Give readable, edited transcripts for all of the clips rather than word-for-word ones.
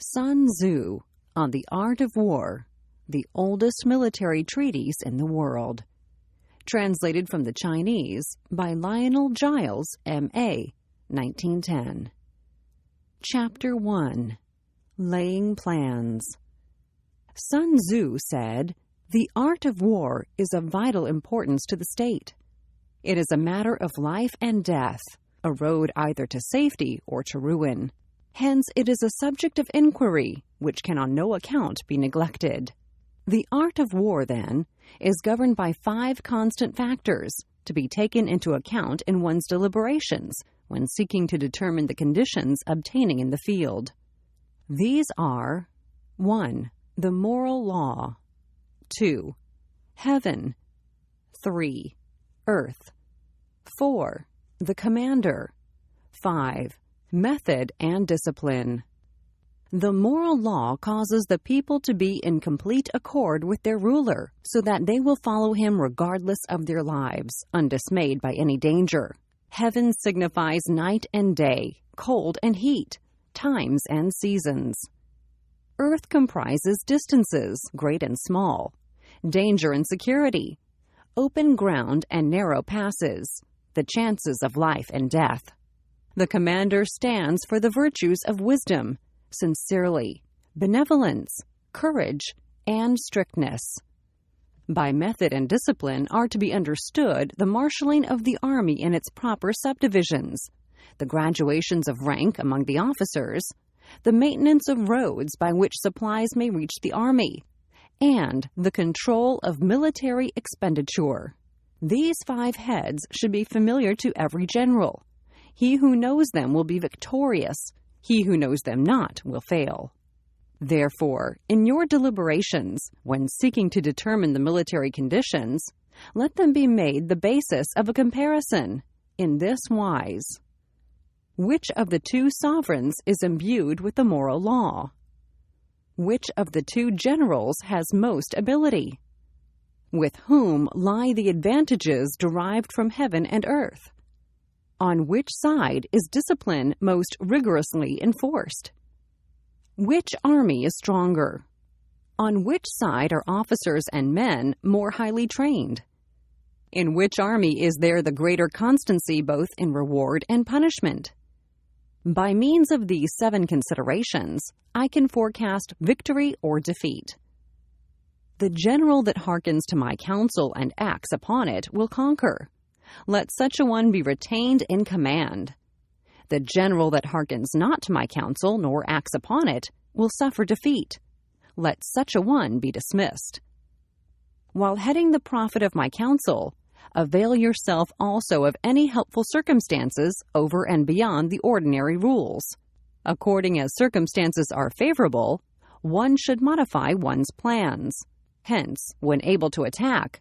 Sun Tzu on the Art of War, the oldest military treatise in the world. Translated from the Chinese by Lionel Giles, M.A., 1910. Chapter 1. Laying Plans. Sun Tzu said, "The art of war is of vital importance to the state. It is a matter of life and death, a road either to safety or to ruin. Hence it is a subject of inquiry which can on no account be neglected. The art of war, then, is governed by 5 constant factors to be taken into account in one's deliberations when seeking to determine the conditions obtaining in the field. These are 1. The moral law. 2. Heaven. 3. Earth. 4. The commander. 5. Method and discipline. The moral law causes the people to be in complete accord with their ruler, so that they will follow him regardless of their lives, undismayed by any danger. Heaven signifies night and day, cold and heat, times and seasons. Earth comprises distances, great and small, danger and security, open ground and narrow passes, the chances of life and death. The commander stands for the virtues of wisdom, sincerity, benevolence, courage, and strictness. By method and discipline are to be understood the marshalling of the army in its proper subdivisions, the graduations of rank among the officers, the maintenance of roads by which supplies may reach the army, and the control of military expenditure. These 5 heads should be familiar to every general. He who knows them will be victorious. He who knows them not will fail. Therefore, in your deliberations, when seeking to determine the military conditions, let them be made the basis of a comparison, in this wise. Which of the 2 sovereigns is imbued with the moral law? Which of the 2 generals has most ability? With whom lie the advantages derived from heaven and earth? On which side is discipline most rigorously enforced? Which army is stronger? On which side are officers and men more highly trained? In which army is there the greater constancy both in reward and punishment? By means of these 7 considerations, I can forecast victory or defeat. The general that hearkens to my counsel and acts upon it will conquer. Let such a one be retained in command. The general that hearkens not to my counsel nor acts upon it will suffer defeat. Let such a one be dismissed. While heading the profit of my counsel, avail yourself also of any helpful circumstances over and beyond the ordinary rules. According as circumstances are favorable, one should modify one's plans. Hence, when able to attack,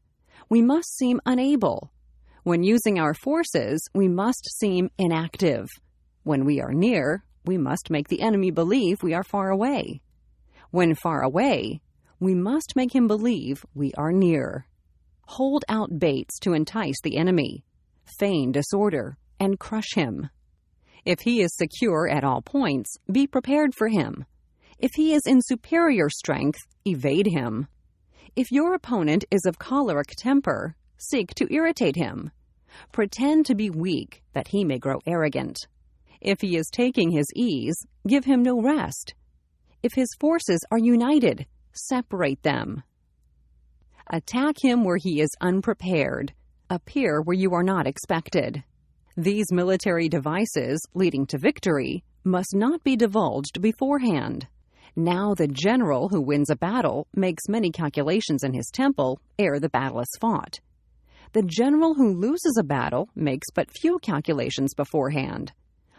we must seem unable. When using our forces, we must seem inactive. When we are near, we must make the enemy believe we are far away. When far away, we must make him believe we are near. Hold out baits to entice the enemy, feign disorder, and crush him. If he is secure at all points, be prepared for him. If he is in superior strength, evade him. If your opponent is of choleric temper, seek to irritate him. Pretend to be weak, that he may grow arrogant. If he is taking his ease, give him no rest. If his forces are united, separate them. Attack him where he is unprepared. Appear where you are not expected. These military devices, leading to victory, must not be divulged beforehand. Now the general who wins a battle makes many calculations in his temple ere the battle is fought. The general who loses a battle makes but few calculations beforehand.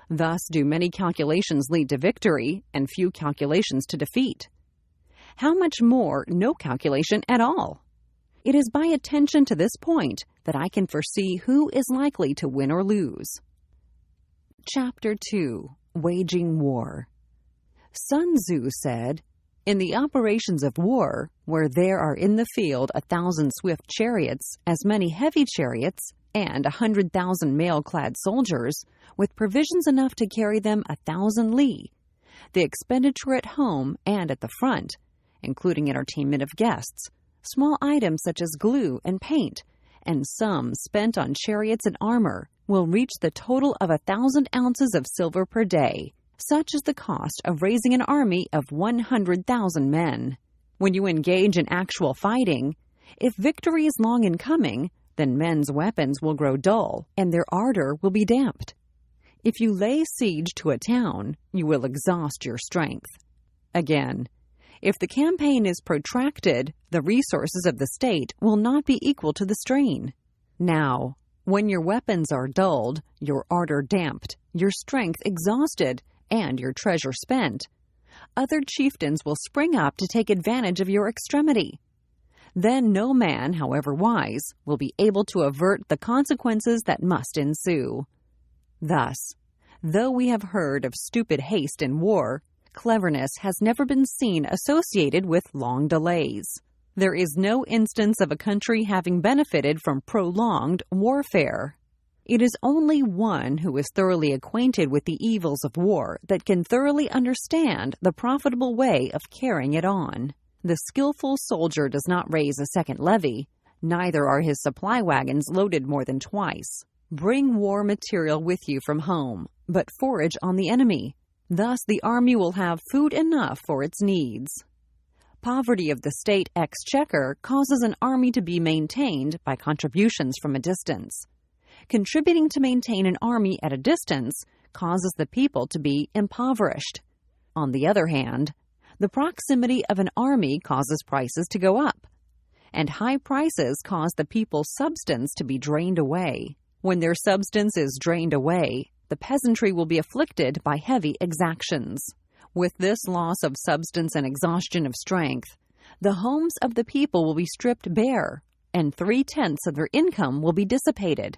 Thus do many calculations lead to victory and few calculations to defeat. How much more no calculation at all? It is by attention to this point that I can foresee who is likely to win or lose. Chapter 2. Waging War. Sun Tzu said, "In the operations of war, where there are in the field 1,000 swift chariots, as many heavy chariots, and 100,000 mail-clad soldiers, with provisions enough to carry them 1,000 li, The expenditure at home and at the front, including entertainment of guests, small items such as glue and paint, and sums spent on chariots and armor, will reach the total of 1,000 ounces of silver per day. Such is the cost of raising an army of 100,000 men. When you engage in actual fighting, if victory is long in coming, then men's weapons will grow dull, and their ardor will be damped. If you lay siege to a town, you will exhaust your strength. Again, if the campaign is protracted, the resources of the state will not be equal to the strain. Now, when your weapons are dulled, your ardor damped, your strength exhausted, and your treasure spent, other chieftains will spring up to take advantage of your extremity. Then no man, however wise, will be able to avert the consequences that must ensue. Thus, though we have heard of stupid haste in war, cleverness has never been seen associated with long delays. There is no instance of a country having benefited from prolonged warfare. It is only one who is thoroughly acquainted with the evils of war that can thoroughly understand the profitable way of carrying it on. The skillful soldier does not raise a second levy, neither are his supply wagons loaded more than twice. Bring war material with you from home, but forage on the enemy. Thus the army will have food enough for its needs. Poverty of the state exchequer causes an army to be maintained by contributions from a distance. Contributing to maintain an army at a distance causes the people to be impoverished. On the other hand, the proximity of an army causes prices to go up, and high prices cause the people's substance to be drained away. When their substance is drained away, the peasantry will be afflicted by heavy exactions. With this loss of substance and exhaustion of strength, the homes of the people will be stripped bare, and 3/10 of their income will be dissipated.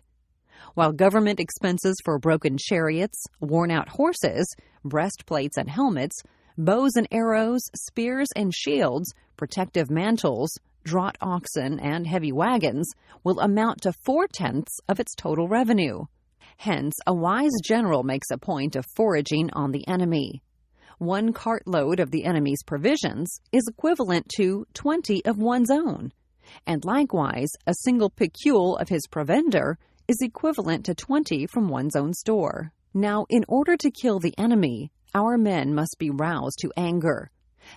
While government expenses for broken chariots, worn-out horses, breastplates and helmets, bows and arrows, spears and shields, protective mantles, draught oxen, and heavy wagons will amount to 4/10 of its total revenue. Hence, a wise general makes a point of foraging on the enemy. 1 cartload of the enemy's provisions is equivalent to 20 of one's own, and likewise a single picule of his provender is equivalent to 20 from one's own store. Now, in order to kill the enemy, our men must be roused to anger.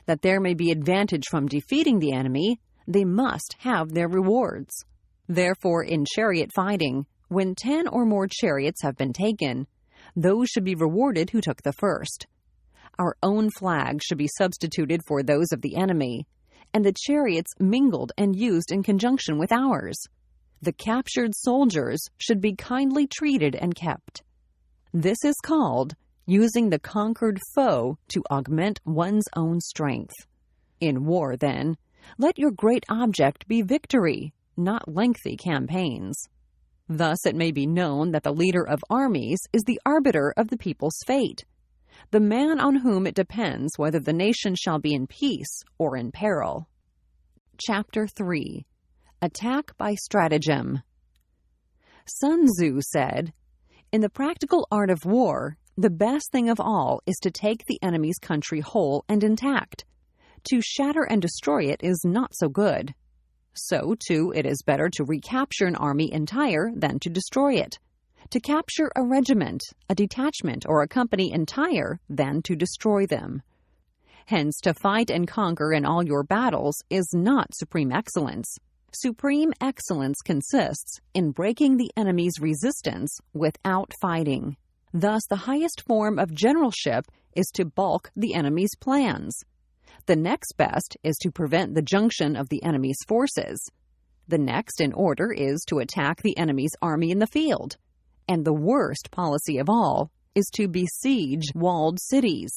That there may be advantage from defeating the enemy, they must have their rewards. Therefore, in chariot fighting, when 10 or more chariots have been taken, those should be rewarded who took the first. Our own flags should be substituted for those of the enemy, and the chariots mingled and used in conjunction with ours. The captured soldiers should be kindly treated and kept. This is called using the conquered foe to augment one's own strength. In war, then, let your great object be victory, not lengthy campaigns. Thus it may be known that the leader of armies is the arbiter of the people's fate, the man on whom it depends whether the nation shall be in peace or in peril. Chapter 3. Attack by Stratagem. Sun Tzu said, "In the practical art of war, the best thing of all is to take the enemy's country whole and intact. To shatter and destroy it is not so good. So, too, it is better to recapture an army entire than to destroy it. To capture a regiment, a detachment, or a company entire than to destroy them. Hence, to fight and conquer in all your battles is not supreme excellence. Supreme excellence consists in breaking the enemy's resistance without fighting. Thus, the highest form of generalship is to balk the enemy's plans. The next best is to prevent the junction of the enemy's forces. The next in order is to attack the enemy's army in the field. And the worst policy of all is to besiege walled cities.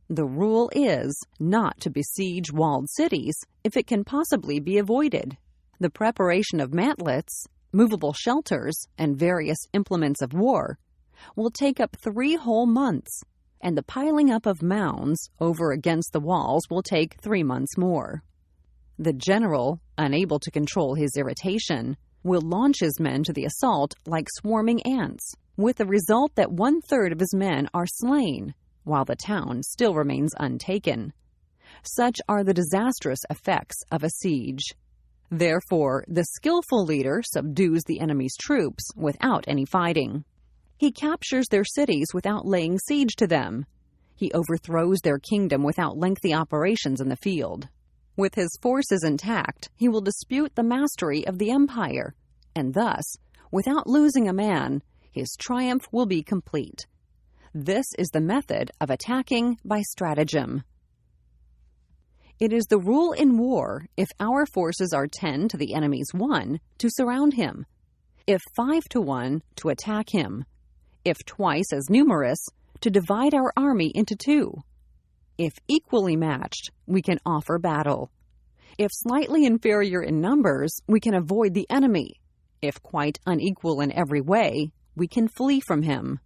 The rule is not to besiege walled cities if it can possibly be avoided. The preparation of mantlets, movable shelters, and various implements of war will take up 3 whole months, and the piling up of mounds over against the walls will take 3 months more. The general, unable to control his irritation, will launch his men to the assault like swarming ants, with the result that 1/3 of his men are slain, while the town still remains untaken. Such are the disastrous effects of a siege. Therefore, the skillful leader subdues the enemy's troops without any fighting. He captures their cities without laying siege to them. He overthrows their kingdom without lengthy operations in the field. With his forces intact, he will dispute the mastery of the empire, and thus, without losing a man, his triumph will be complete. This is the method of attacking by stratagem. It is the rule in war, if our forces are 10 to the enemy's 1, to surround him; if 5 to 1, to attack him; if twice as numerous, to divide our army into 2. If equally matched, we can offer battle. If slightly inferior in numbers, we can avoid the enemy. If quite unequal in every way, we can flee from him.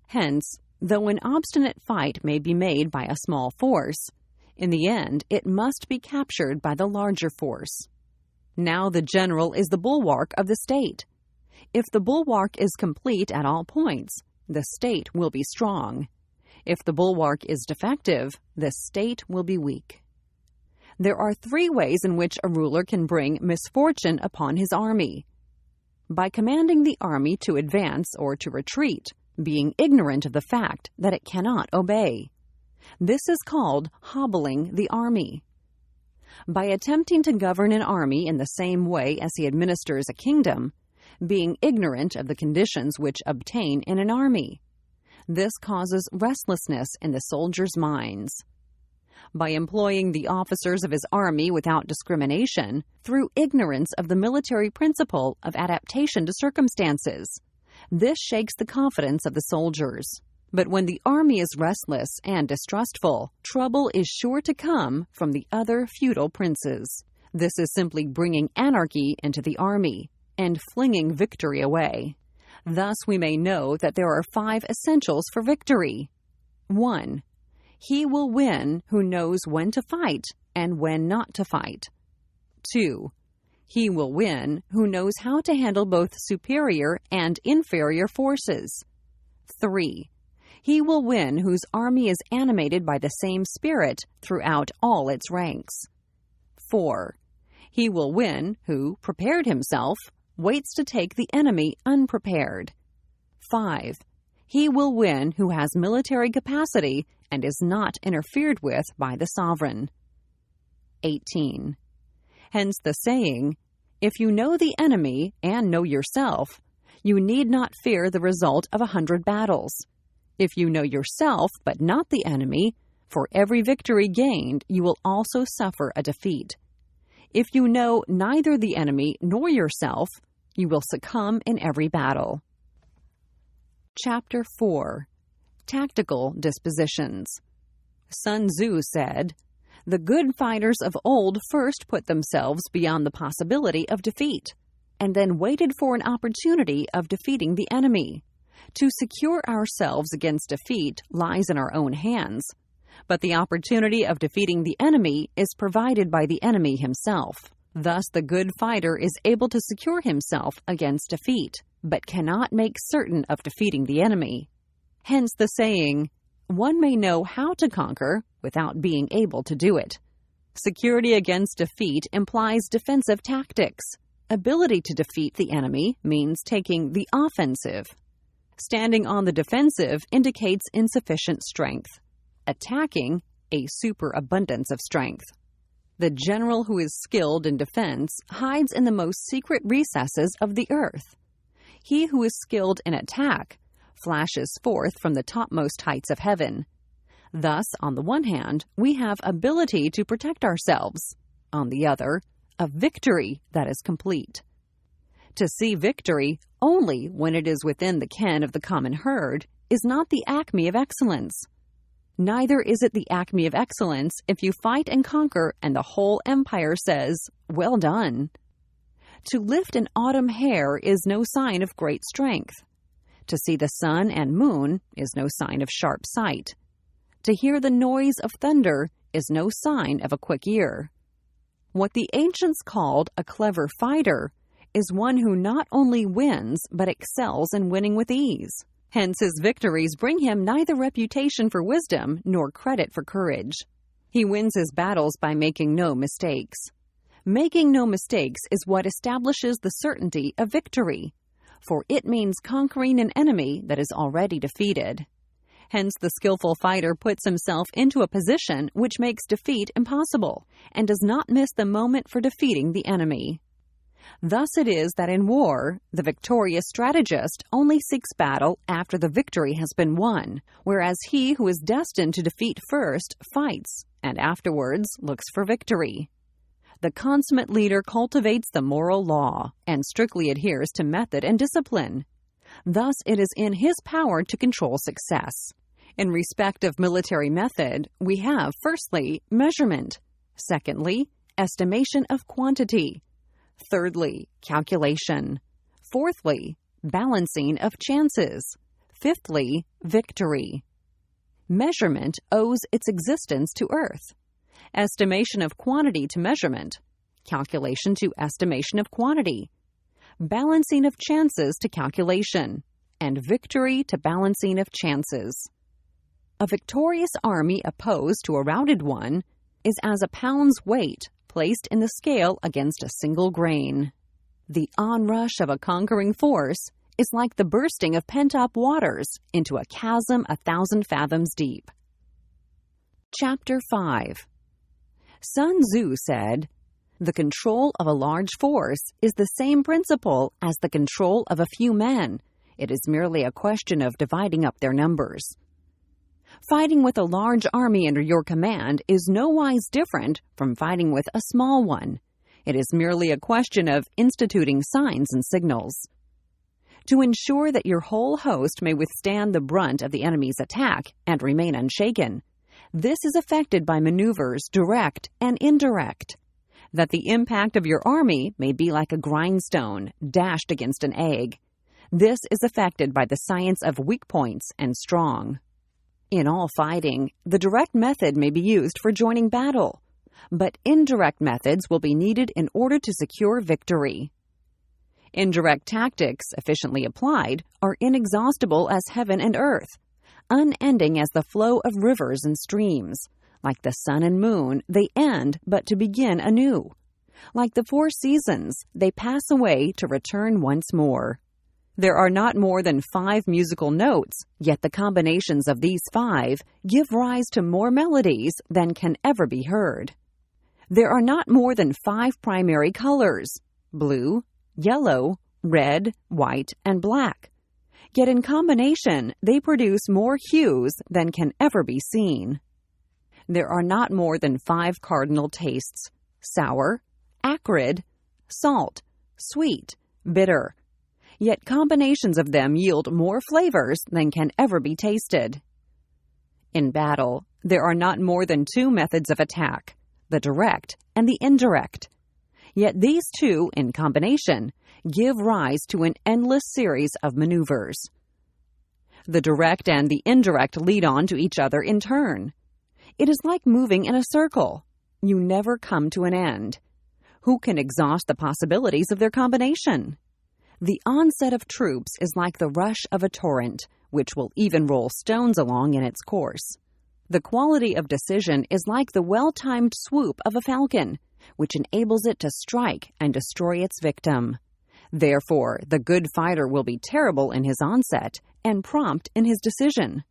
Hence, though an obstinate fight may be made by a small force, in the end it must be captured by the larger force. Now the general is the bulwark of the state. If the bulwark is complete at all points, the state will be strong. If the bulwark is defective, the state will be weak. There are 3 ways in which a ruler can bring misfortune upon his army: by commanding the army to advance or to retreat, being ignorant of the fact that it cannot obey. This is called hobbling the army. By attempting to govern an army in the same way as he administers a kingdom, being ignorant of the conditions which obtain in an army. This causes restlessness in the soldiers' minds. By employing the officers of his army without discrimination, through ignorance of the military principle of adaptation to circumstances. This shakes the confidence of the soldiers. But when the army is restless and distrustful, trouble is sure to come from the other feudal princes. This is simply bringing anarchy into the army and flinging victory away. Thus we may know that there are 5 essentials for victory. 1. He will win who knows when to fight and when not to fight. 2. He will win who knows how to handle both superior and inferior forces. 3. He will win whose army is animated by the same spirit throughout all its ranks. 4. He will win who, prepared himself, waits to take the enemy unprepared. 5. He will win who has military capacity and is not interfered with by the sovereign. 18. Hence the saying, "If you know the enemy and know yourself, you need not fear the result of 100 battles. If you know yourself but not the enemy, for every victory gained you will also suffer a defeat. If you know neither the enemy nor yourself, you will succumb in every battle." Chapter 4. Tactical Dispositions. Sun Tzu said, "The good fighters of old first put themselves beyond the possibility of defeat, and then waited for an opportunity of defeating the enemy. To secure ourselves against defeat lies in our own hands, but the opportunity of defeating the enemy is provided by the enemy himself. Thus the good fighter is able to secure himself against defeat, but cannot make certain of defeating the enemy. Hence the saying, 'One may know how to conquer without being able to do it.' Security against defeat implies defensive tactics. Ability to defeat the enemy means taking the offensive. Standing on the defensive indicates insufficient strength. Attacking, a superabundance of strength. The general who is skilled in defense hides in the most secret recesses of the earth. He who is skilled in attack flashes forth from the topmost heights of heaven. Thus, on the one hand, we have ability to protect ourselves. On the other, a victory that is complete. To see victory only when it is within the ken of the common herd is not the acme of excellence. Neither is it the acme of excellence if you fight and conquer and the whole empire says, "Well done." To lift an autumn hair is no sign of great strength. To see the sun and moon is no sign of sharp sight. To hear the noise of thunder is no sign of a quick ear. What the ancients called a clever fighter is one who not only wins but excels in winning with ease. Hence his victories bring him neither reputation for wisdom nor credit for courage. He wins his battles by making no mistakes. Making no mistakes is what establishes the certainty of victory, for it means conquering an enemy that is already defeated. Hence, the skillful fighter puts himself into a position which makes defeat impossible, and does not miss the moment for defeating the enemy. Thus it is that in war, the victorious strategist only seeks battle after the victory has been won, whereas he who is destined to defeat first fights, and afterwards looks for victory. The consummate leader cultivates the moral law, and strictly adheres to method and discipline. Thus it is in his power to control success. In respect of military method, we have, firstly, measurement; secondly, estimation of quantity; thirdly, calculation; fourthly, balancing of chances; fifthly, victory. Measurement owes its existence to earth, estimation of quantity to measurement, calculation to estimation of quantity, balancing of chances to calculation, and victory to balancing of chances. A victorious army opposed to a routed one is as a pound's weight placed in the scale against a single grain. The onrush of a conquering force is like the bursting of pent-up waters into a chasm 1,000 fathoms deep. Chapter 5. Sun Tzu said, "The control of a large force is the same principle as the control of a few men. It is merely a question of dividing up their numbers." Fighting with a large army under your command is nowise different from fighting with a small one. It is merely a question of instituting signs and signals. To ensure that your whole host may withstand the brunt of the enemy's attack and remain unshaken, this is effected by maneuvers direct and indirect. That the impact of your army may be like a grindstone dashed against an egg, this is effected by the science of weak points and strong. In all fighting, the direct method may be used for joining battle, but indirect methods will be needed in order to secure victory. Indirect tactics, efficiently applied, are inexhaustible as heaven and earth, unending as the flow of rivers and streams. Like the sun and moon, they end but to begin anew. Like the 4 seasons, they pass away to return once more. There are not more than 5 musical notes, yet the combinations of these 5 give rise to more melodies than can ever be heard. There are not more than 5 primary colors: blue, yellow, red, white, and black. Yet in combination, they produce more hues than can ever be seen. There are not more than 5 cardinal tastes: sour, acrid, salt, sweet, bitter. Yet combinations of them yield more flavors than can ever be tasted. In battle, there are not more than 2 methods of attack: the direct and the indirect. Yet these 2, in combination, give rise to an endless series of maneuvers. The direct and the indirect lead on to each other in turn. It is like moving in a circle. You never come to an end. Who can exhaust the possibilities of their combination? The onset of troops is like the rush of a torrent, which will even roll stones along in its course. The quality of decision is like the well-timed swoop of a falcon, which enables it to strike and destroy its victim. Therefore, the good fighter will be terrible in his onset and prompt in his decision.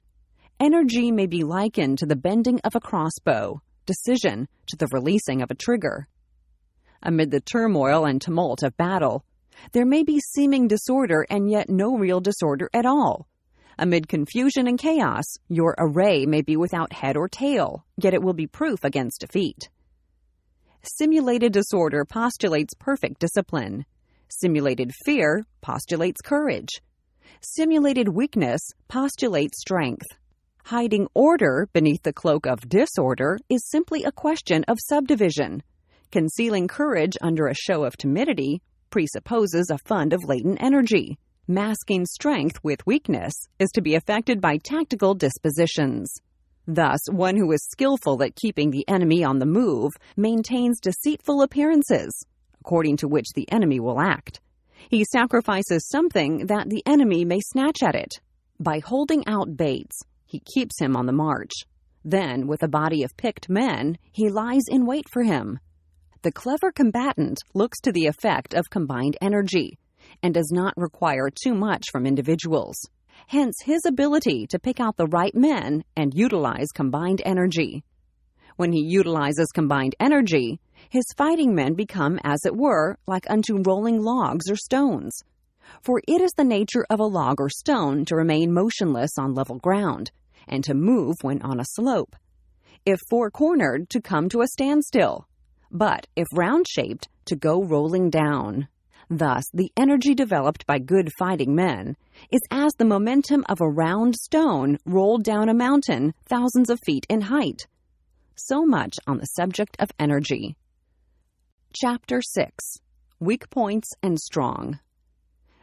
Energy may be likened to the bending of a crossbow, decision to the releasing of a trigger. Amid the turmoil and tumult of battle, there may be seeming disorder and yet no real disorder at all. Amid confusion and chaos, your array may be without head or tail, yet it will be proof against defeat. Simulated disorder postulates perfect discipline. Simulated fear postulates courage. Simulated weakness postulates strength. Hiding order beneath the cloak of disorder is simply a question of subdivision. Concealing courage under a show of timidity presupposes a fund of latent energy. Masking strength with weakness is to be effected by tactical dispositions. Thus, one who is skillful at keeping the enemy on the move maintains deceitful appearances, according to which the enemy will act. He sacrifices something that the enemy may snatch at it. By holding out baits, he keeps him on the march. Then, with a body of picked men, he lies in wait for him. The clever combatant looks to the effect of combined energy and does not require too much from individuals. Hence his ability to pick out the right men and utilize combined energy. When he utilizes combined energy, his fighting men become, as it were, like unto rolling logs or stones. For it is the nature of a log or stone to remain motionless on level ground, and to move when on a slope. If four-cornered, to come to a standstill, but if round-shaped, to go rolling down. Thus, the energy developed by good fighting men is as the momentum of a round stone rolled down a mountain thousands of feet in height. So much on the subject of energy. Chapter 6. Weak Points and Strong.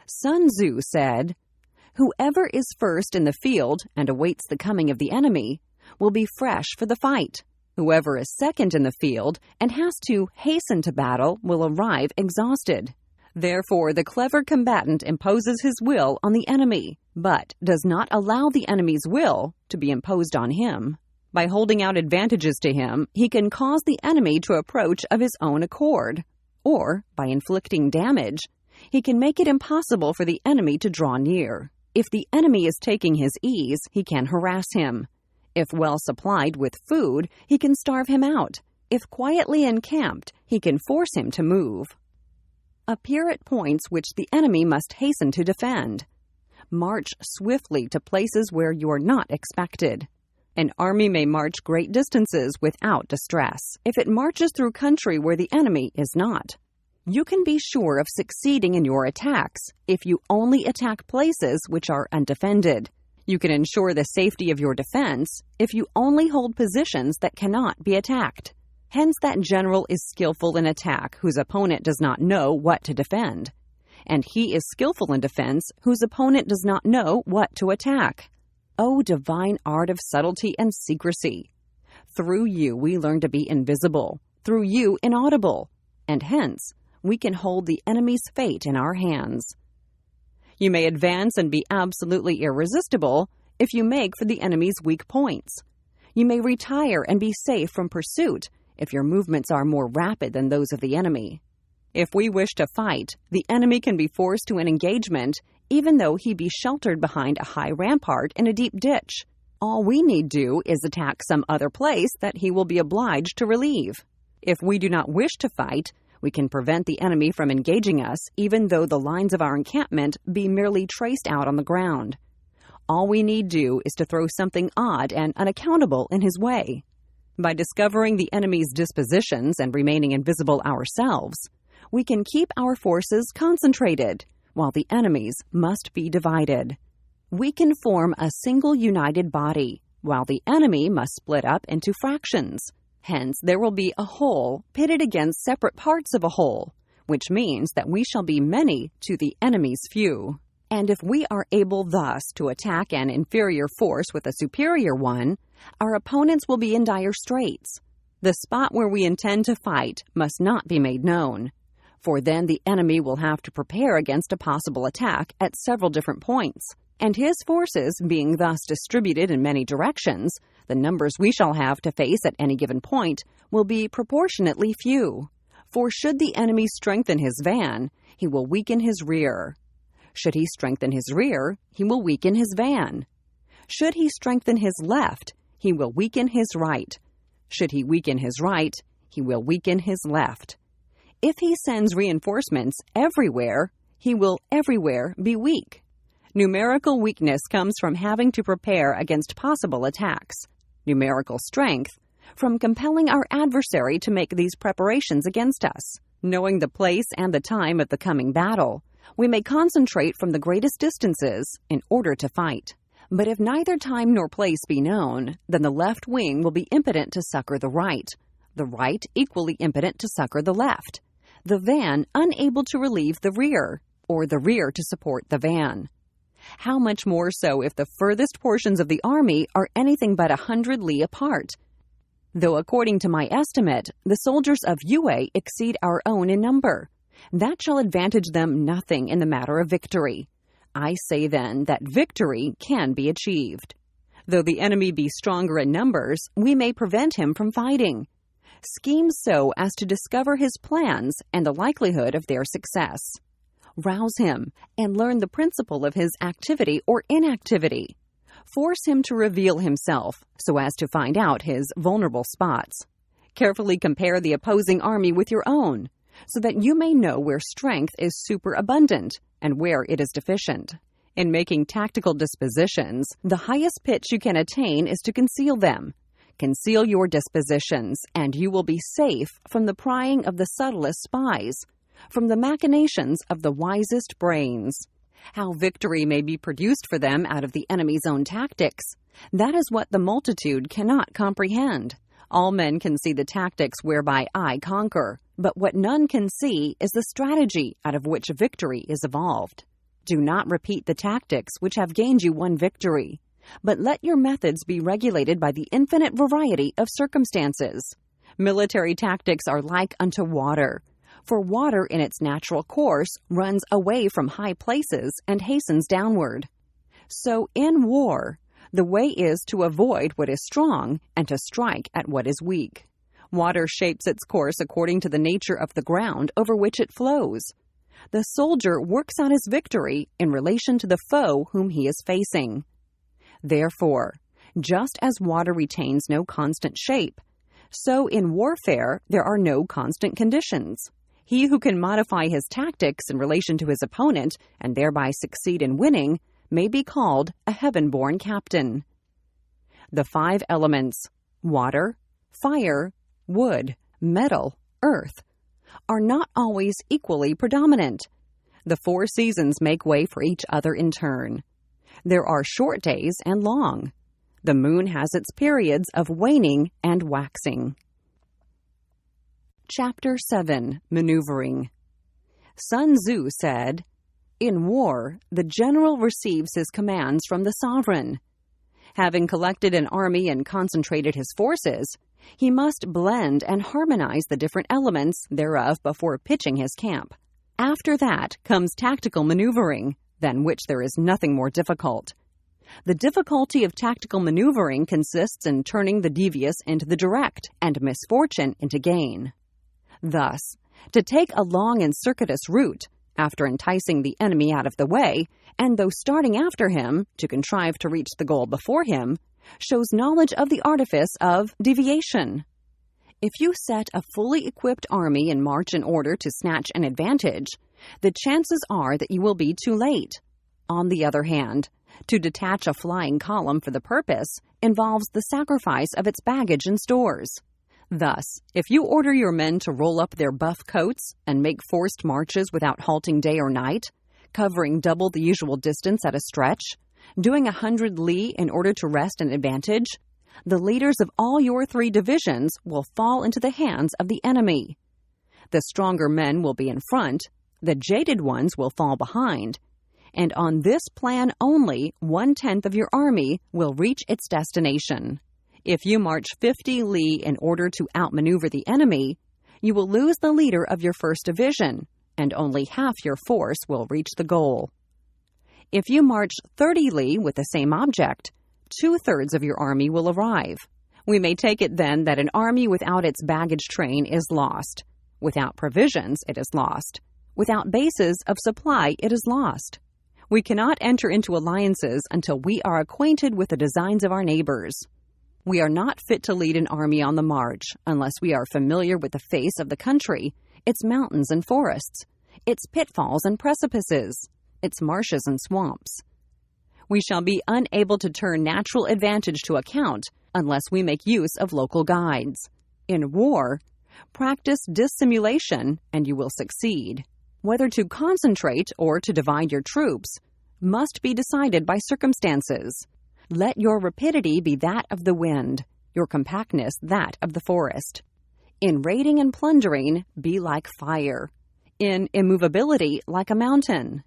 Sun Tzu said, "Whoever is first in the field and awaits the coming of the enemy will be fresh for the fight. Whoever is second in the field and has to hasten to battle will arrive exhausted." Therefore, the clever combatant imposes his will on the enemy, but does not allow the enemy's will to be imposed on him. By holding out advantages to him, he can cause the enemy to approach of his own accord, or, by inflicting damage, he can make it impossible for the enemy to draw near. If the enemy is taking his ease, he can harass him. If well supplied with food, he can starve him out. If quietly encamped, he can force him to move. Appear at points which the enemy must hasten to defend. March swiftly to places where you are not expected. An army may march great distances without distress, if it marches through country where the enemy is not. You can be sure of succeeding in your attacks if you only attack places which are undefended. You can ensure the safety of your defense if you only hold positions that cannot be attacked. Hence that general is skillful in attack whose opponent does not know what to defend, and he is skillful in defense whose opponent does not know what to attack. O divine art of subtlety and secrecy! Through you we learn to be invisible, through you inaudible, and hence we can hold the enemy's fate in our hands. You may advance and be absolutely irresistible if you make for the enemy's weak points. You may retire and be safe from pursuit if your movements are more rapid than those of the enemy. If we wish to fight, the enemy can be forced to an engagement even though he be sheltered behind a high rampart in a deep ditch. All we need do is attack some other place that he will be obliged to relieve. If we do not wish to fight, we can prevent the enemy from engaging us even though the lines of our encampment be merely traced out on the ground. All we need do is to throw something odd and unaccountable in his way. By discovering the enemy's dispositions and remaining invisible ourselves, we can keep our forces concentrated, while the enemy's must be divided. We can form a single united body, while the enemy must split up into fractions. Hence, there will be a whole pitted against separate parts of a whole, which means that we shall be many to the enemy's few. And if we are able thus to attack an inferior force with a superior one, our opponents will be in dire straits. The spot where we intend to fight must not be made known, for then the enemy will have to prepare against a possible attack at several different points, and his forces being thus distributed in many directions, the numbers we shall have to face at any given point will be proportionately few. For should the enemy strengthen his van, he will weaken his rear. Should he strengthen his rear, he will weaken his van. Should he strengthen his left, he will weaken his right. Should he weaken his right, he will weaken his left. If he sends reinforcements everywhere, he will everywhere be weak. Numerical weakness comes from having to prepare against possible attacks. Numerical strength from compelling our adversary to make these preparations against us. Knowing the place and the time of the coming battle, we may concentrate from the greatest distances in order to fight. But if neither time nor place be known, then the left wing will be impotent to succor the right equally impotent to succor the left, the van unable to relieve the rear, or the rear to support the van. How much more so if the furthest portions of the army are anything but 100 li apart? Though according to my estimate, the soldiers of Yue exceed our own in number, that shall advantage them nothing in the matter of victory. I say then that victory can be achieved. Though the enemy be stronger in numbers, we may prevent him from fighting. Scheme so as to discover his plans and the likelihood of their success. Rouse him and learn the principle of his activity or inactivity. Force him to reveal himself so as to find out his vulnerable spots. Carefully compare the opposing army with your own, so that you may know where strength is superabundant and where it is deficient. In making tactical dispositions, the highest pitch you can attain is to conceal them. Conceal your dispositions, and you will be safe from the prying of the subtlest spies, from the machinations of the wisest brains. How victory may be produced for them out of the enemy's own tactics, that is what the multitude cannot comprehend. All men can see the tactics whereby I conquer, but what none can see is the strategy out of which victory is evolved. Do not repeat the tactics which have gained you one victory, but let your methods be regulated by the infinite variety of circumstances. Military tactics are like unto water, for water in its natural course runs away from high places and hastens downward. So in war, the way is to avoid what is strong and to strike at what is weak. Water shapes its course according to the nature of the ground over which it flows. The soldier works out his victory in relation to the foe whom he is facing. Therefore, just as water retains no constant shape, so in warfare there are no constant conditions. He who can modify his tactics in relation to his opponent and thereby succeed in winning may be called a heaven-born captain. The 5 elements, water, fire, wood, metal, earth, are not always equally predominant. The 4 seasons make way for each other in turn. There are short days and long. The moon has its periods of waning and waxing. Chapter 7. Maneuvering. Sun Tzu said, "In war, the general receives his commands from the sovereign. Having collected an army and concentrated his forces, he must blend and harmonize the different elements thereof before pitching his camp. After that comes tactical maneuvering, than which there is nothing more difficult. The difficulty of tactical maneuvering consists in turning the devious into the direct and misfortune into gain. Thus, to take a long and circuitous route, after enticing the enemy out of the way, and though starting after him, to contrive to reach the goal before him, shows knowledge of the artifice of deviation. If you set a fully equipped army in march in order to snatch an advantage, the chances are that you will be too late. On the other hand, to detach a flying column for the purpose involves the sacrifice of its baggage and stores. Thus, if you order your men to roll up their buff coats and make forced marches without halting day or night, covering double the usual distance at a stretch, doing 100 li in order to wrest an advantage, the leaders of all your 3 divisions will fall into the hands of the enemy. The stronger men will be in front, the jaded ones will fall behind, and on this plan only 1/10 of your army will reach its destination. If you march 50 li in order to outmaneuver the enemy, you will lose the leader of your first division, and only half your force will reach the goal. If you march 30 li with the same object, 2/3 of your army will arrive. We may take it then that an army without its baggage train is lost. Without provisions, it is lost. Without bases of supply, it is lost. We cannot enter into alliances until we are acquainted with the designs of our neighbors. We are not fit to lead an army on the march unless we are familiar with the face of the country, its mountains and forests, its pitfalls and precipices, its marshes and swamps. We shall be unable to turn natural advantage to account unless we make use of local guides. In war, practice dissimulation and you will succeed. Whether to concentrate or to divide your troops must be decided by circumstances. Let your rapidity be that of the wind, your compactness that of the forest. In raiding and plundering, be like fire. In immovability, like a mountain.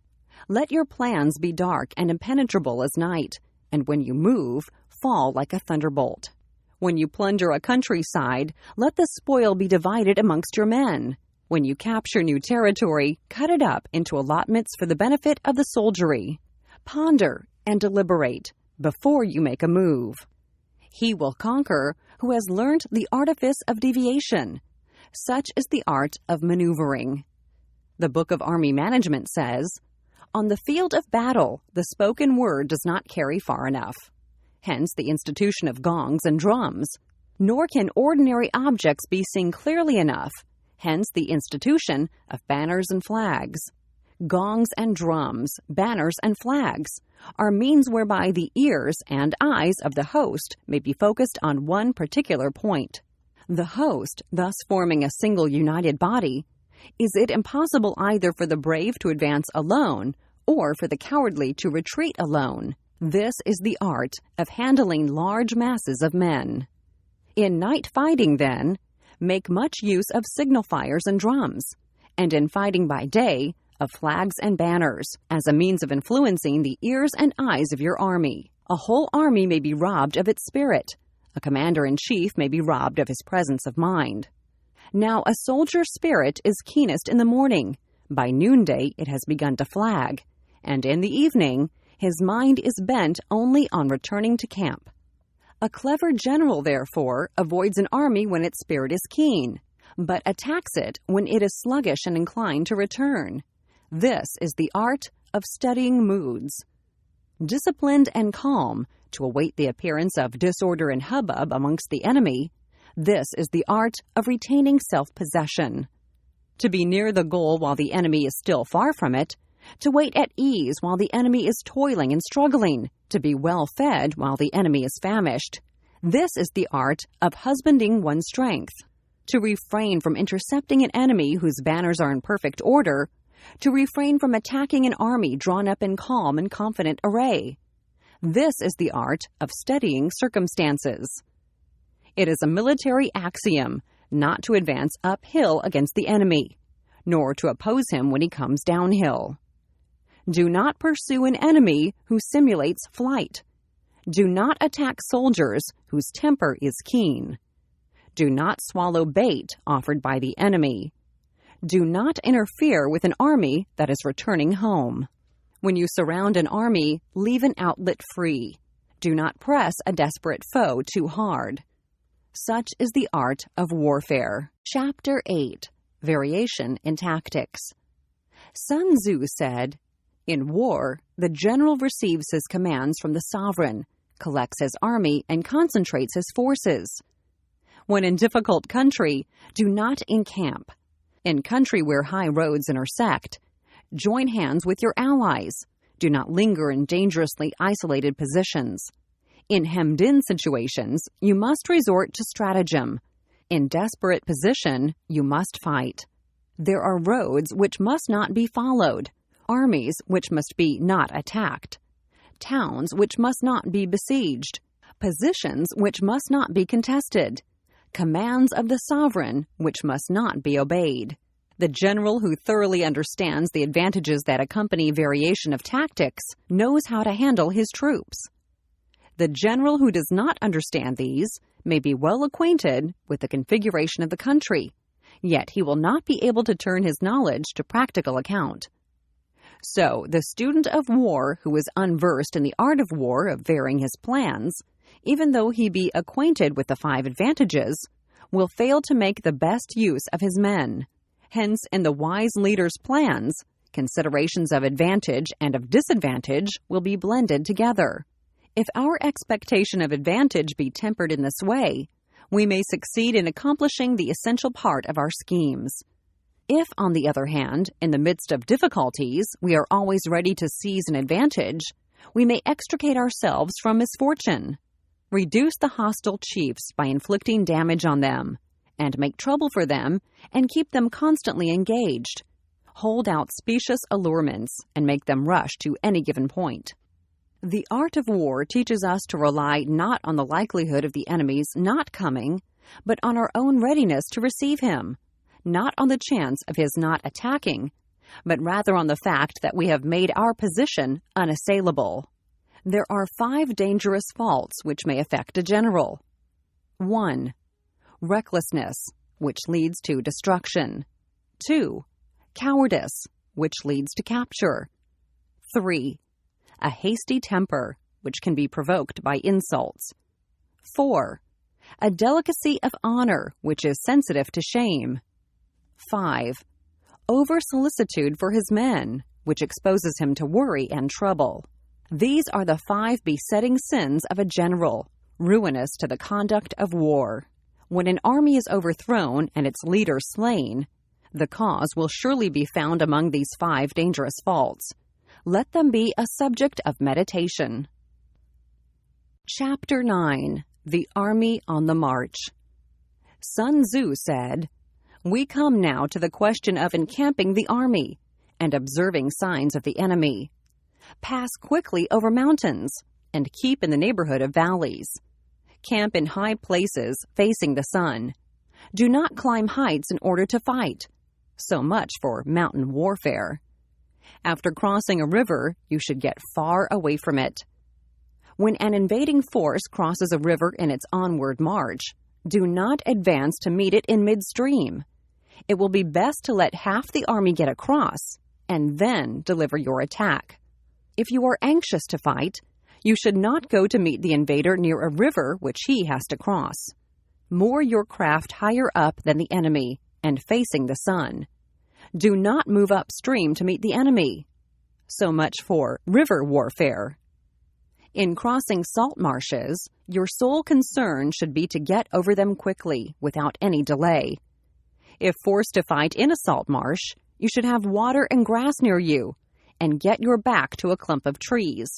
Let your plans be dark and impenetrable as night, and when you move, fall like a thunderbolt. When you plunder a countryside, let the spoil be divided amongst your men. When you capture new territory, cut it up into allotments for the benefit of the soldiery. Ponder and deliberate before you make a move. He will conquer who has learned the artifice of deviation. Such is the art of maneuvering. The Book of Army Management says, "On the field of battle, the spoken word does not carry far enough. Hence the institution of gongs and drums. Nor can ordinary objects be seen clearly enough. Hence the institution of banners and flags. Gongs and drums, banners and flags are means whereby the ears and eyes of the host may be focused on one particular point. The host, thus forming a single united body, is it impossible either for the brave to advance alone or for the cowardly to retreat alone. This is the art of handling large masses of men. In night fighting, then, make much use of signal fires and drums, and in fighting by day, of flags and banners, as a means of influencing the ears and eyes of your army. A whole army may be robbed of its spirit. A commander-in-chief may be robbed of his presence of mind. Now a soldier's spirit is keenest in the morning. By noonday it has begun to flag, and in the evening his mind is bent only on returning to camp. A clever general, therefore, avoids an army when its spirit is keen, but attacks it when it is sluggish and inclined to return. This is the art of studying moods. Disciplined and calm, to await the appearance of disorder and hubbub amongst the enemy, this is the art of retaining self-possession. To be near the goal while the enemy is still far from it, to wait at ease while the enemy is toiling and struggling, to be well fed while the enemy is famished. This is the art of husbanding one's strength. To refrain from intercepting an enemy whose banners are in perfect order, to refrain from attacking an army drawn up in calm and confident array. This is the art of studying circumstances. It is a military axiom not to advance uphill against the enemy, nor to oppose him when he comes downhill. Do not pursue an enemy who simulates flight. Do not attack soldiers whose temper is keen. Do not swallow bait offered by the enemy. Do not interfere with an army that is returning home. When you surround an army, leave an outlet free. Do not press a desperate foe too hard. Such is the art of warfare. Chapter 8. Variation in Tactics. Sun Tzu said, "In war, the general receives his commands from the sovereign, collects his army, and concentrates his forces. When in difficult country, do not encamp. In country where high roads intersect, join hands with your allies. Do not linger in dangerously isolated positions. In hemmed-in situations, you must resort to stratagem. In desperate position, you must fight. There are roads which must not be followed, armies which must be not attacked, towns which must not be besieged, positions which must not be contested, commands of the sovereign which must not be obeyed." The general who thoroughly understands the advantages that accompany variation of tactics knows how to handle his troops. The general who does not understand these may be well acquainted with the configuration of the country, yet he will not be able to turn his knowledge to practical account. So, the student of war who is unversed in the art of war of varying his plans, even though he be acquainted with the 5 advantages, will fail to make the best use of his men. Hence, in the wise leader's plans, considerations of advantage and of disadvantage will be blended together. If our expectation of advantage be tempered in this way, we may succeed in accomplishing the essential part of our schemes. If, on the other hand, in the midst of difficulties, we are always ready to seize an advantage, we may extricate ourselves from misfortune. Reduce the hostile chiefs by inflicting damage on them, and make trouble for them, and keep them constantly engaged. Hold out specious allurements, and make them rush to any given point. The art of war teaches us to rely not on the likelihood of the enemy's not coming, but on our own readiness to receive him, not on the chance of his not attacking, but rather on the fact that we have made our position unassailable. There are 5 dangerous faults which may affect a general. 1. Recklessness, which leads to destruction. 2. Cowardice, which leads to capture. 3. a hasty temper, which can be provoked by insults. 4. A delicacy of honor, which is sensitive to shame. 5. Over-solicitude for his men, which exposes him to worry and trouble. These are the 5 besetting sins of a general, ruinous to the conduct of war. When an army is overthrown and its leader slain, the cause will surely be found among these 5 dangerous faults. Let them be a subject of meditation. Chapter 9. The Army on the March. Sun Tzu said, "We come now to the question of encamping the army and observing signs of the enemy. Pass quickly over mountains and keep in the neighborhood of valleys. Camp in high places facing the sun. Do not climb heights in order to fight. So much for mountain warfare. After crossing a river, you should get far away from it. When an invading force crosses a river in its onward march, do not advance to meet it in midstream. It will be best to let half the army get across and then deliver your attack. If you are anxious to fight, you should not go to meet the invader near a river which he has to cross. Moor your craft higher up than the enemy and facing the sun. Do not move upstream to meet the enemy. So much for river warfare. In crossing salt marshes, your sole concern should be to get over them quickly, without any delay. If forced to fight in a salt marsh, you should have water and grass near you, and get your back to a clump of trees.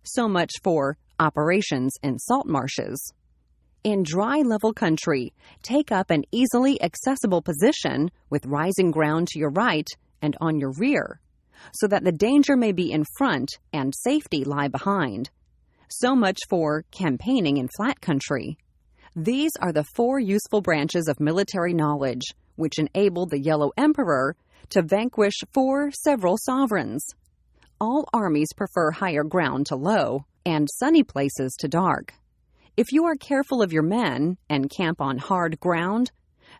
So much for operations in salt marshes. In dry, level country, take up an easily accessible position with rising ground to your right and on your rear, so that the danger may be in front and safety lie behind. So much for campaigning in flat country. These are the 4 useful branches of military knowledge which enabled the Yellow Emperor to vanquish 4 several sovereigns. All armies prefer higher ground to low and sunny places to dark. If you are careful of your men and camp on hard ground,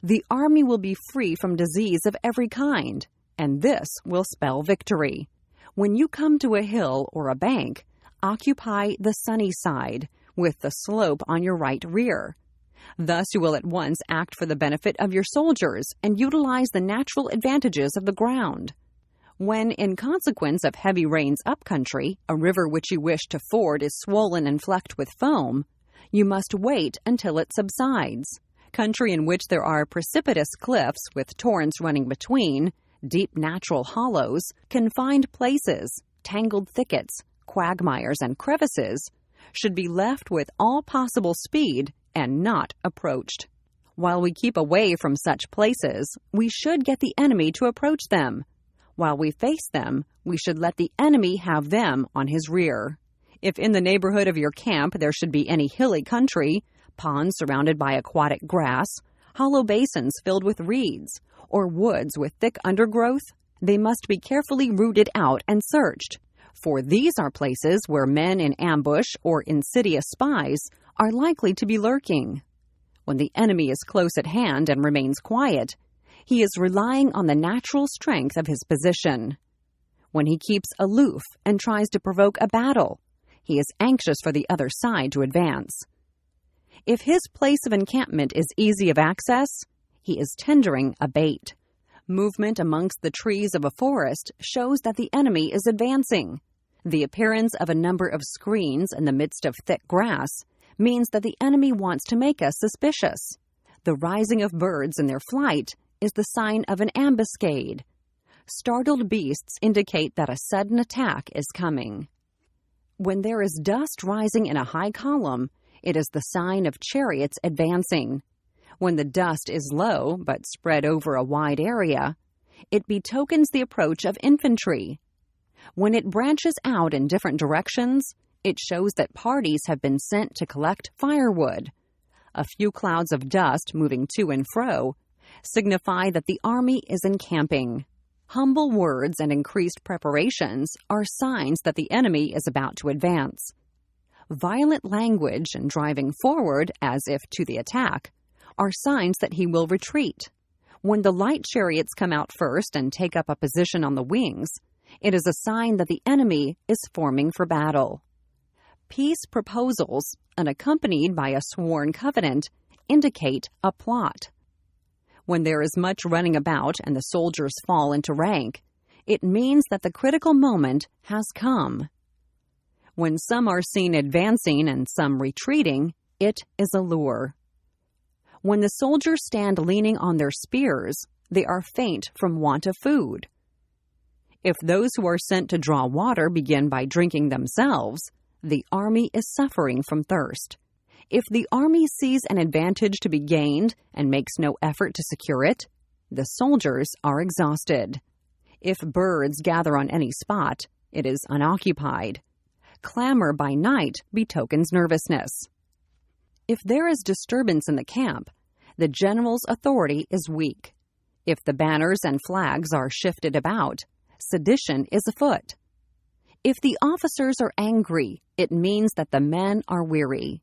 the army will be free from disease of every kind, and this will spell victory. When you come to a hill or a bank, occupy the sunny side, with the slope on your right rear. Thus you will at once act for the benefit of your soldiers and utilize the natural advantages of the ground. When, in consequence of heavy rains upcountry, a river which you wish to ford is swollen and flecked with foam, you must wait until it subsides. Country in which there are precipitous cliffs with torrents running between, deep natural hollows, confined places, tangled thickets, quagmires, and crevices, should be left with all possible speed and not approached. While we keep away from such places, we should get the enemy to approach them. While we face them, we should let the enemy have them on his rear. If in the neighborhood of your camp there should be any hilly country, ponds surrounded by aquatic grass, hollow basins filled with reeds, or woods with thick undergrowth, they must be carefully rooted out and searched, for these are places where men in ambush or insidious spies are likely to be lurking. When the enemy is close at hand and remains quiet, he is relying on the natural strength of his position. When he keeps aloof and tries to provoke a battle, he is anxious for the other side to advance. If his place of encampment is easy of access, he is tendering a bait. Movement amongst the trees of a forest shows that the enemy is advancing. The appearance of a number of screens in the midst of thick grass means that the enemy wants to make us suspicious. The rising of birds in their flight is the sign of an ambuscade. Startled beasts indicate that a sudden attack is coming. When there is dust rising in a high column, it is the sign of chariots advancing. When the dust is low but spread over a wide area, it betokens the approach of infantry. When it branches out in different directions, it shows that parties have been sent to collect firewood. A few clouds of dust moving to and fro signify that the army is encamping. Humble words and increased preparations are signs that the enemy is about to advance. Violent language and driving forward, as if to the attack, are signs that he will retreat. When the light chariots come out first and take up a position on the wings, It is a sign that the enemy is forming for battle. Peace proposals, unaccompanied by a sworn covenant, indicate a plot. When there is much running about and the soldiers fall into rank, it means that the critical moment has come. When some are seen advancing and some retreating, it is a lure. When the soldiers stand leaning on their spears, they are faint from want of food. If those who are sent to draw water begin by drinking themselves, the army is suffering from thirst. If the army sees an advantage to be gained and makes no effort to secure it, the soldiers are exhausted. If birds gather on any spot, it is unoccupied. Clamor by night betokens nervousness. If there is disturbance in the camp, the general's authority is weak. If the banners and flags are shifted about, sedition is afoot. If the officers are angry, it means that the men are weary.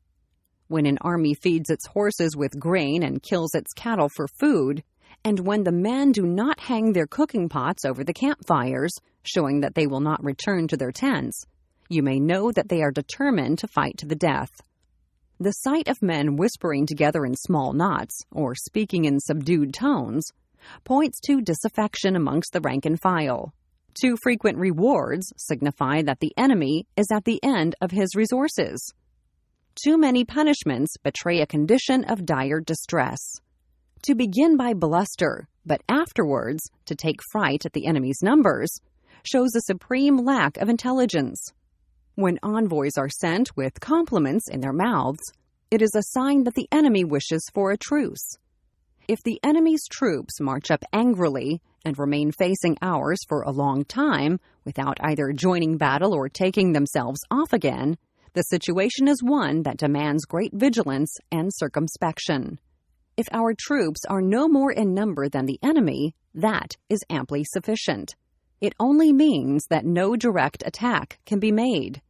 When an army feeds its horses with grain and kills its cattle for food, and when the men do not hang their cooking pots over the campfires, showing that they will not return to their tents, you may know that they are determined to fight to the death. The sight of men whispering together in small knots, or speaking in subdued tones, points to disaffection amongst the rank and file. Too frequent rewards signify that the enemy is at the end of his resources. Too many punishments betray a condition of dire distress. To begin by bluster, but afterwards to take fright at the enemy's numbers, shows a supreme lack of intelligence. When envoys are sent with compliments in their mouths, it is a sign that the enemy wishes for a truce. If the enemy's troops march up angrily and remain facing ours for a long time without either joining battle or taking themselves off again, the situation is one that demands great vigilance and circumspection. If our troops are no more in number than the enemy, that is amply sufficient. It only means that no direct attack can be made.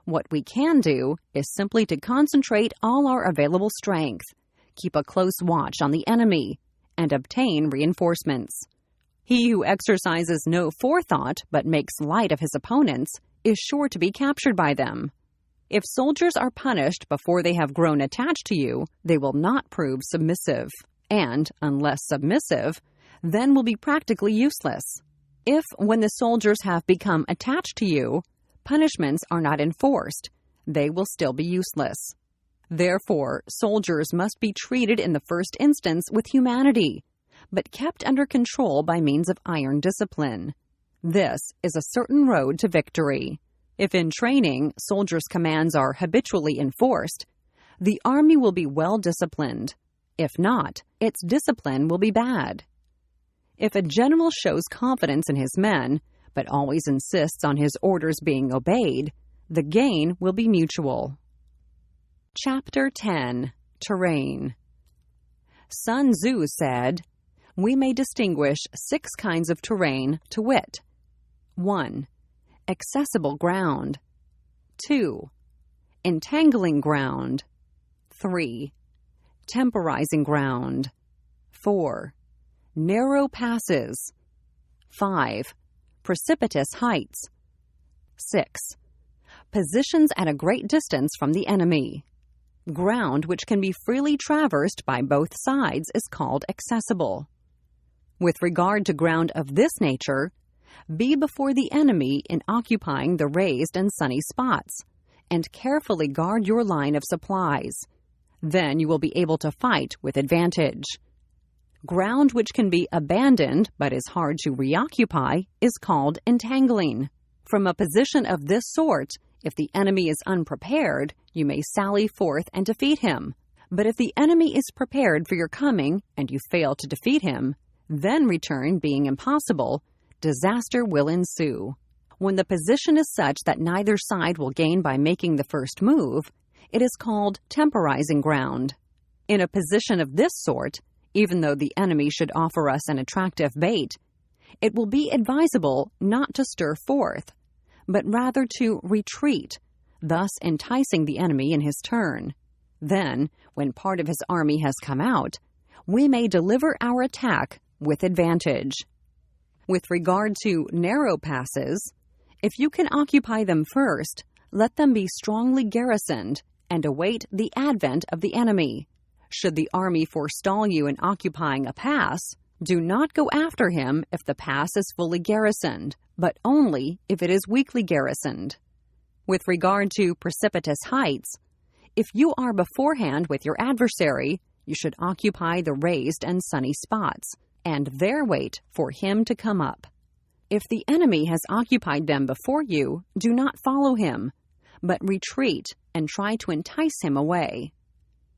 What we can do is simply to concentrate all our available strength, keep a close watch on the enemy, and obtain reinforcements. He who exercises no forethought but makes light of his opponents is sure to be captured by them. If soldiers are punished before they have grown attached to you, they will not prove submissive, and, unless submissive, then will be practically useless. If, when the soldiers have become attached to you, punishments are not enforced, they will still be useless. Therefore, soldiers must be treated in the first instance with humanity, but kept under control by means of iron discipline. This is a certain road to victory. If in training, soldiers' commands are habitually enforced, the army will be well disciplined. If not, its discipline will be bad. If a general shows confidence in his men, but always insists on his orders being obeyed, the gain will be mutual. Chapter 10. Terrain. Sun Tzu said, "We may distinguish 6 kinds of terrain, to wit: 1. Accessible ground. 2. Entangling ground. 3. Temporizing ground. 4. Narrow passes. 5. Precipitous heights. 6. Positions at a great distance from the enemy. Ground which can be freely traversed by both sides is called accessible. With regard to ground of this nature, be before the enemy in occupying the raised and sunny spots, and carefully guard your line of supplies. Then you will be able to fight with advantage. Ground which can be abandoned but is hard to reoccupy is called entangling. From a position of this sort, if the enemy is unprepared, you may sally forth and defeat him. But if the enemy is prepared for your coming and you fail to defeat him, then return being impossible, disaster will ensue. When the position is such that neither side will gain by making the first move, it is called temporizing ground. In a position of this sort, even though the enemy should offer us an attractive bait, it will be advisable not to stir forth, but rather to retreat, thus enticing the enemy in his turn. Then, when part of his army has come out, we may deliver our attack with advantage. With regard to narrow passes, if you can occupy them first, let them be strongly garrisoned and await the advent of the enemy. Should the army forestall you in occupying a pass, do not go after him if the pass is fully garrisoned, but only if it is weakly garrisoned. With regard to precipitous heights, if you are beforehand with your adversary, you should occupy the raised and sunny spots, and there wait for him to come up. If the enemy has occupied them before you, do not follow him, but retreat and try to entice him away.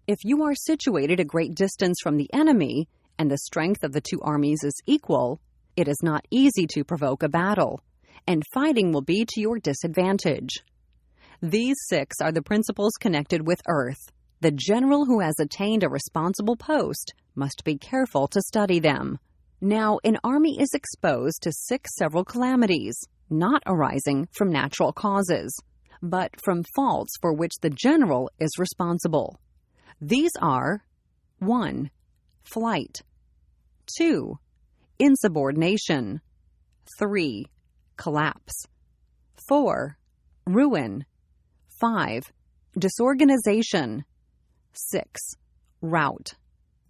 If you are situated a great distance from the enemy, and the strength of the two armies is equal, it is not easy to provoke a battle, and fighting will be to your disadvantage. These 6 are the principles connected with earth. The general who has attained a responsible post must be careful to study them. Now, an army is exposed to 6 several calamities, not arising from natural causes, but from faults for which the general is responsible. These are 1. Flight. 2. Insubordination. 3. Collapse. 4. Ruin. 5. Disorganization. 6. Rout.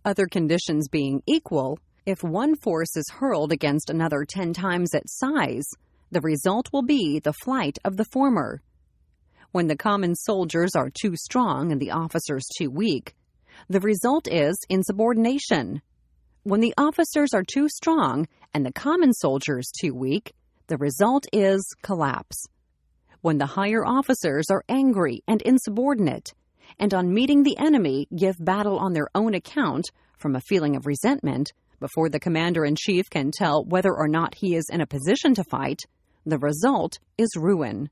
Other conditions being equal, if one force is hurled against another 10 times its size, the result will be the flight of the former. When the common soldiers are too strong and the officers too weak, the result is insubordination. When the officers are too strong and the common soldiers too weak, the result is collapse. When the higher officers are angry and insubordinate, and on meeting the enemy give battle on their own account from a feeling of resentment, before the commander-in-chief can tell whether or not he is in a position to fight, the result is ruin.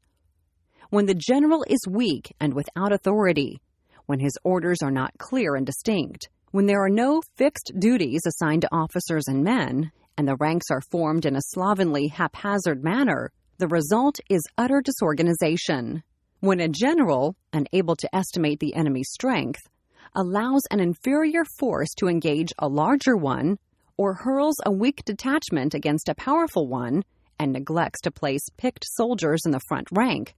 When the general is weak and without authority, when his orders are not clear and distinct, when there are no fixed duties assigned to officers and men, and the ranks are formed in a slovenly, haphazard manner, the result is utter disorganization. When a general, unable to estimate the enemy's strength, allows an inferior force to engage a larger one, or hurls a weak detachment against a powerful one, and neglects to place picked soldiers in the front rank,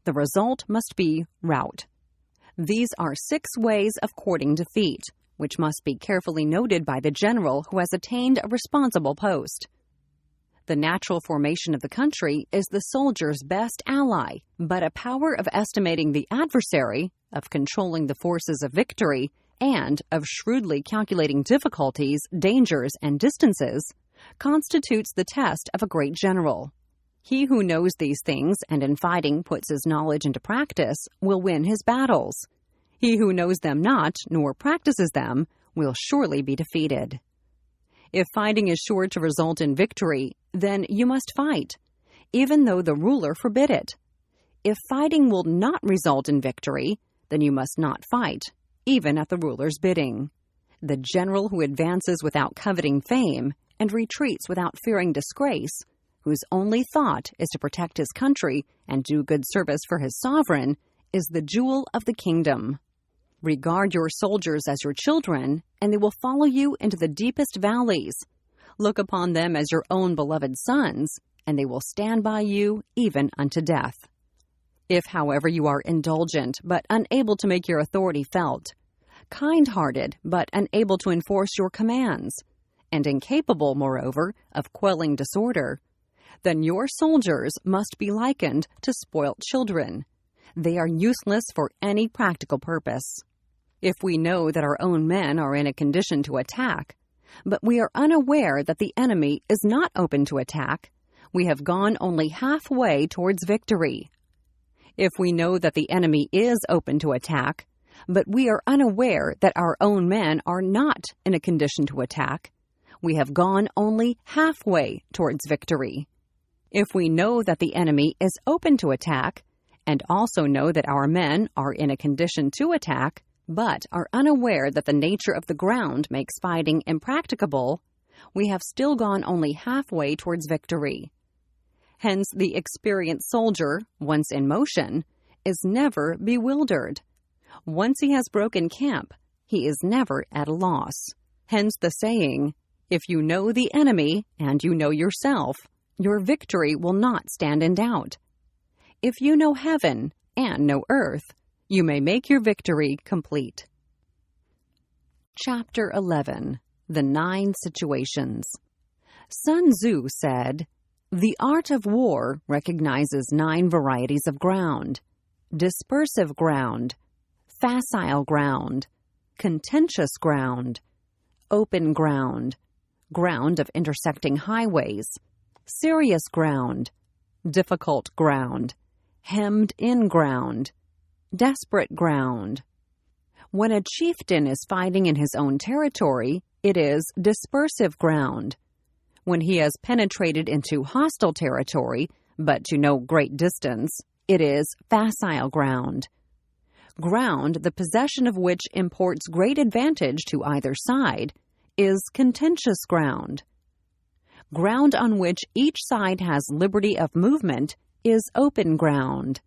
the result must be rout. These are 6 ways of courting defeat, which must be carefully noted by the general who has attained a responsible post. The natural formation of the country is the soldier's best ally, but a power of estimating the adversary, of controlling the forces of victory, and of shrewdly calculating difficulties, dangers, and distances, constitutes the test of a great general. He who knows these things and in fighting puts his knowledge into practice will win his battles. He who knows them not, nor practices them, will surely be defeated. If fighting is sure to result in victory, then you must fight, even though the ruler forbid it. If fighting will not result in victory, then you must not fight, even at the ruler's bidding. The general who advances without coveting fame and retreats without fearing disgrace, whose only thought is to protect his country and do good service for his sovereign, is the jewel of the kingdom. Regard your soldiers as your children, and they will follow you into the deepest valleys. Look upon them as your own beloved sons, and they will stand by you even unto death. If, however, you are indulgent but unable to make your authority felt, kind-hearted but unable to enforce your commands, and incapable, moreover, of quelling disorder, then your soldiers must be likened to spoilt children. They are useless for any practical purpose. If we know that our own men are in a condition to attack, but we are unaware that the enemy is not open to attack, we have gone only halfway towards victory. If we know that the enemy is open to attack, but we are unaware that our own men are not in a condition to attack, we have gone only halfway towards victory. If we know that the enemy is open to attack, and also know that our men are in a condition to attack, but are unaware that the nature of the ground makes fighting impracticable, we have still gone only halfway towards victory. Hence, the experienced soldier, once in motion, is never bewildered. Once he has broken camp, he is never at a loss. Hence the saying, If you know the enemy and you know yourself, your victory will not stand in doubt. If you know heaven and know earth, you may make your victory complete. Chapter 11. The 9 Situations. Sun Tzu said, "The art of war recognizes 9 varieties of ground: dispersive ground, facile ground, contentious ground, open ground, ground of intersecting highways, serious ground, difficult ground, hemmed-in ground, desperate ground. When a chieftain is fighting in his own territory, it is dispersive ground. When he has penetrated into hostile territory, but to no great distance, it is facile ground. Ground, the possession of which imports great advantage to either side, is contentious ground. Ground on which each side has liberty of movement is open ground.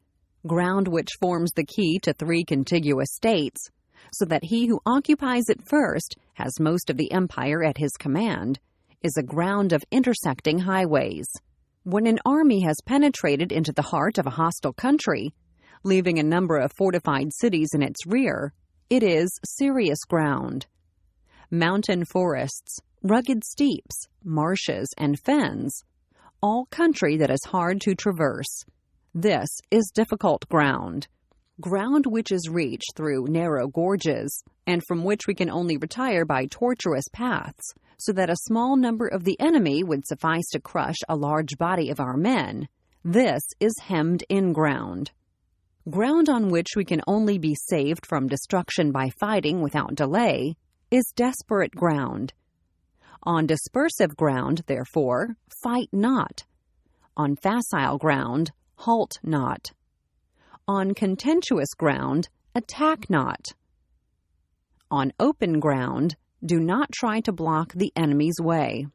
Ground which forms the key to 3 contiguous states, so that he who occupies it first has most of the empire at his command, is a ground of intersecting highways. When an army has penetrated into the heart of a hostile country, leaving a number of fortified cities in its rear, it is serious ground. Mountain forests, rugged steeps, marshes, and fens, all country that is hard to traverse. This is difficult ground. Ground which is reached through narrow gorges, and from which we can only retire by tortuous paths, so that a small number of the enemy would suffice to crush a large body of our men. This is hemmed-in ground. Ground on which we can only be saved from destruction by fighting without delay is desperate ground. On dispersive ground, therefore, fight not. On facile ground, halt not. On contentious ground, attack not. On open ground, do not try to block the enemy's way.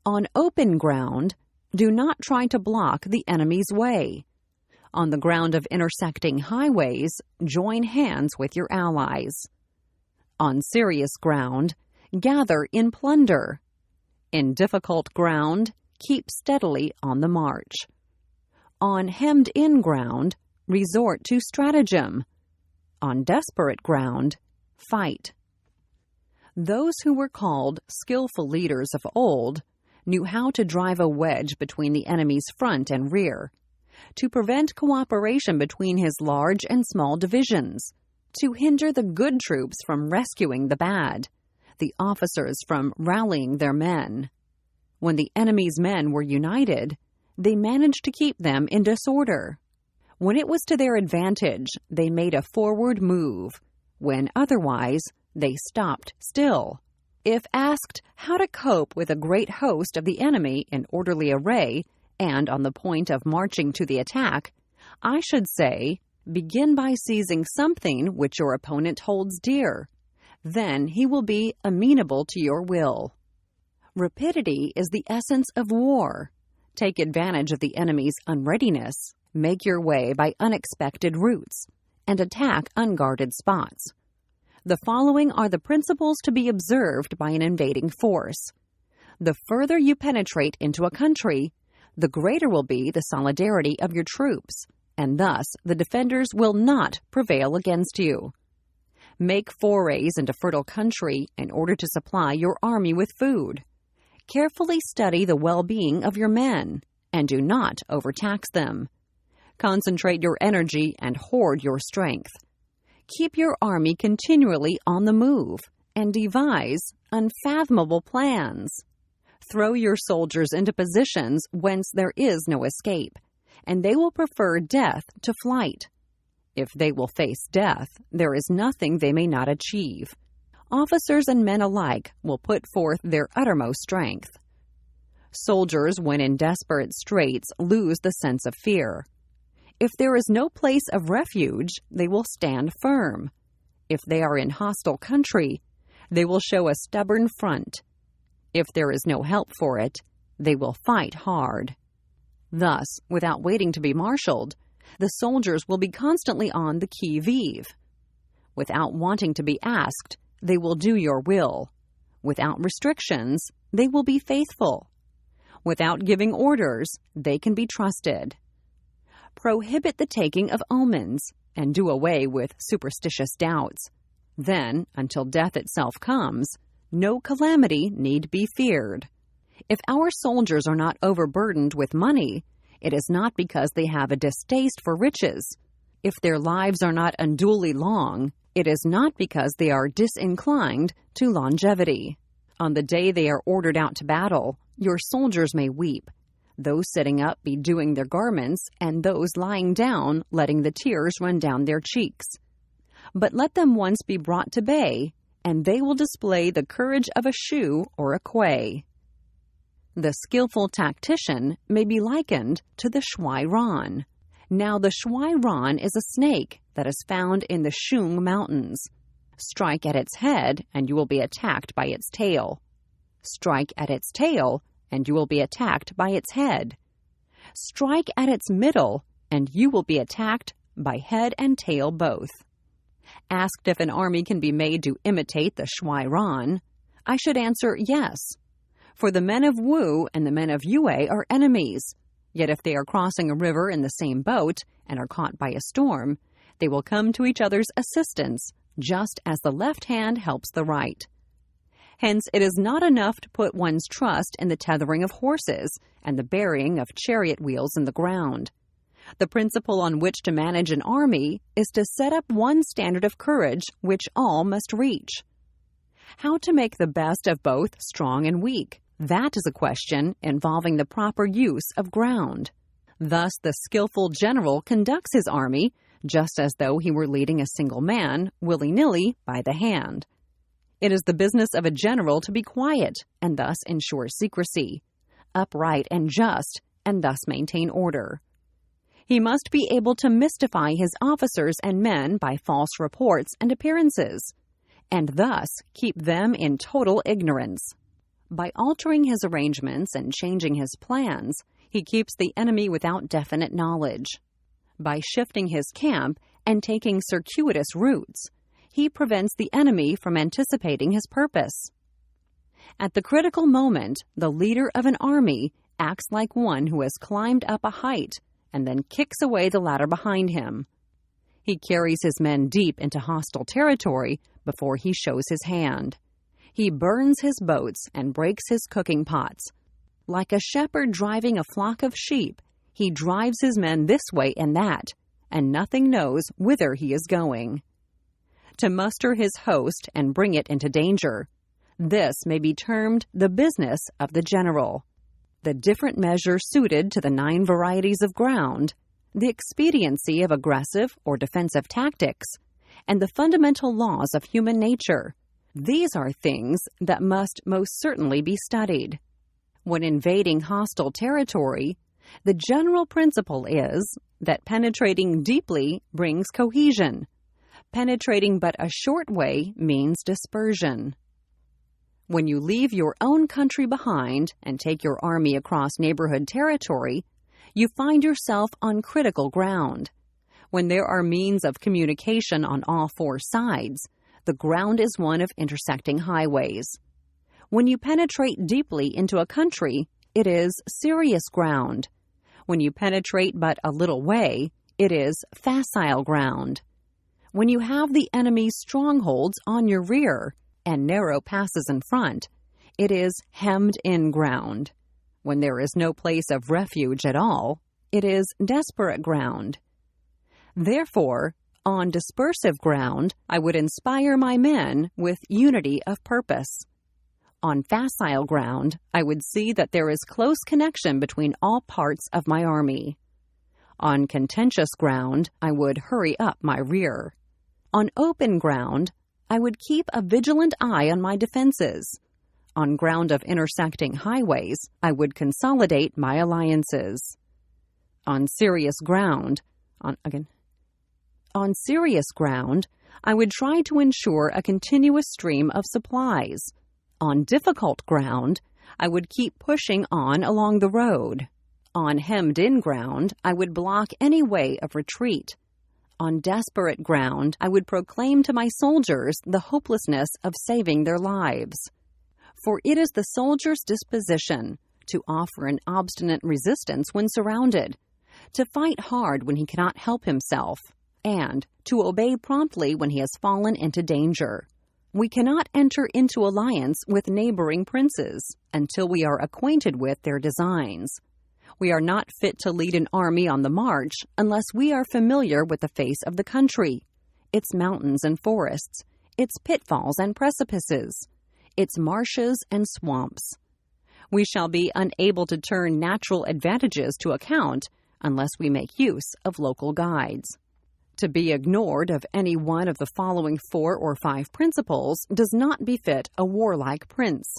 On open ground, do not try to block the enemy's way. On the ground of intersecting highways, join hands with your allies. On serious ground, gather in plunder. In difficult ground, keep steadily on the march. On hemmed-in ground, resort to stratagem. On desperate ground, fight. Those who were called skillful leaders of old knew how to drive a wedge between the enemy's front and rear, to prevent cooperation between his large and small divisions, to hinder the good troops from rescuing the bad, the officers from rallying their men. When the enemy's men were united, they managed to keep them in disorder. When it was to their advantage, they made a forward move. When otherwise, they stopped still. If asked how to cope with a great host of the enemy in orderly array and on the point of marching to the attack, I should say, begin by seizing something which your opponent holds dear. Then he will be amenable to your will. Rapidity is the essence of war. Take advantage of the enemy's unreadiness, make your way by unexpected routes, and attack unguarded spots. The following are the principles to be observed by an invading force. The further you penetrate into a country, the greater will be the solidarity of your troops, and thus the defenders will not prevail against you. Make forays into fertile country in order to supply your army with food. Carefully study the well-being of your men, and do not overtax them. Concentrate your energy and hoard your strength. Keep your army continually on the move, and devise unfathomable plans. Throw your soldiers into positions whence there is no escape, and they will prefer death to flight. If they will face death, there is nothing they may not achieve. Officers and men alike will put forth their uttermost strength. Soldiers, when in desperate straits, lose the sense of fear. If there is no place of refuge, they will stand firm. If they are in hostile country, they will show a stubborn front. If there is no help for it, they will fight hard. Thus, without waiting to be marshaled, the soldiers will be constantly on the qui-vive. Without wanting to be asked, they will do your will. Without restrictions, they will be faithful. Without giving orders, they can be trusted. Prohibit the taking of omens and do away with superstitious doubts. Then, until death itself comes, no calamity need be feared. If our soldiers are not overburdened with money, it is not because they have a distaste for riches. If their lives are not unduly long, it is not because they are disinclined to longevity. On the day they are ordered out to battle, your soldiers may weep, those sitting up bedewing their garments, and those lying down letting the tears run down their cheeks. But let them once be brought to bay, and they will display the courage of a shoe or a quay. The skillful tactician may be likened to the shuai ran. Now the shuai ran is a snake that is found in the Shung Mountains. Strike at its head, and you will be attacked by its tail. Strike at its tail, and you will be attacked by its head. Strike at its middle, and you will be attacked by head and tail both. Asked if an army can be made to imitate the shuai ran, I should answer yes. For the men of Wu and the men of Yue are enemies. Yet if they are crossing a river in the same boat and are caught by a storm, they will come to each other's assistance, just as the left hand helps the right. Hence, it is not enough to put one's trust in the tethering of horses and the burying of chariot wheels in the ground. The principle on which to manage an army is to set up one standard of courage which all must reach. How to make the best of both strong and weak? That is a question involving the proper use of ground. Thus, the skillful general conducts his army just as though he were leading a single man, willy-nilly, by the hand. It is the business of a general to be quiet and thus ensure secrecy, upright and just, and thus maintain order. He must be able to mystify his officers and men by false reports and appearances, and thus keep them in total ignorance. By altering his arrangements and changing his plans, he keeps the enemy without definite knowledge. By shifting his camp and taking circuitous routes, he prevents the enemy from anticipating his purpose. At the critical moment, the leader of an army acts like one who has climbed up a height and then kicks away the ladder behind him. He carries his men deep into hostile territory before he shows his hand. He burns his boats and breaks his cooking pots. Like a shepherd driving a flock of sheep, he drives his men this way and that, and nothing knows whither he is going. To muster his host and bring it into danger, this may be termed the business of the general. The different measures suited to the 9 varieties of ground, the expediency of aggressive or defensive tactics, and the fundamental laws of human nature. These are things that must most certainly be studied. When invading hostile territory, the general principle is that penetrating deeply brings cohesion. Penetrating but a short way means dispersion. When you leave your own country behind and take your army across neighborhood territory, you find yourself on critical ground. When there are means of communication on all 4 sides, the ground is one of intersecting highways. When you penetrate deeply into a country, it is serious ground. When you penetrate but a little way, it is facile ground. When you have the enemy's strongholds on your rear and narrow passes in front, it is hemmed-in ground. When there is no place of refuge at all, it is desperate ground. Therefore, on dispersive ground, I would inspire my men with unity of purpose. On facile ground, I would see that there is close connection between all parts of my army. On contentious ground, I would hurry up my rear. On open ground, I would keep a vigilant eye on my defenses. On ground of intersecting highways, I would consolidate my alliances. On serious ground, On serious ground, I would try to ensure a continuous stream of supplies. On difficult ground, I would keep pushing on along the road. On hemmed-in ground, I would block any way of retreat. On desperate ground, I would proclaim to my soldiers the hopelessness of saving their lives. For it is the soldier's disposition to offer an obstinate resistance when surrounded, to fight hard when he cannot help himself, and to obey promptly when he has fallen into danger. We cannot enter into alliance with neighboring princes until we are acquainted with their designs. We are not fit to lead an army on the march unless we are familiar with the face of the country, its mountains and forests, its pitfalls and precipices, its marshes and swamps. We shall be unable to turn natural advantages to account unless we make use of local guides. To be ignored of any one of the following 4 or 5 principles does not befit a warlike prince.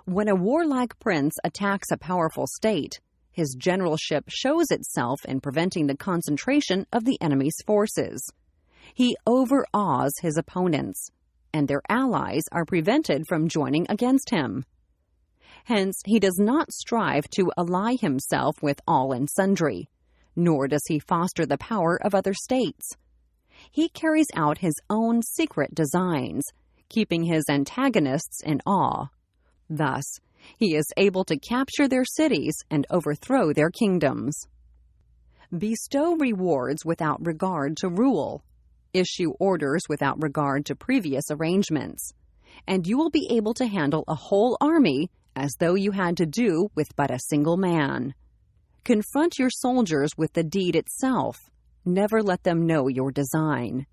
When a warlike prince attacks a powerful state, his generalship shows itself in preventing the concentration of the enemy's forces. He overawes his opponents, and their allies are prevented from joining against him. Hence, he does not strive to ally himself with all and sundry, nor does he foster the power of other states. He carries out his own secret designs, keeping his antagonists in awe. Thus, he is able to capture their cities and overthrow their kingdoms. Bestow rewards without regard to rule. Issue orders without regard to previous arrangements, and you will be able to handle a whole army as though you had to do with but a single man. Confront your soldiers with the deed itself. Never let them know your design.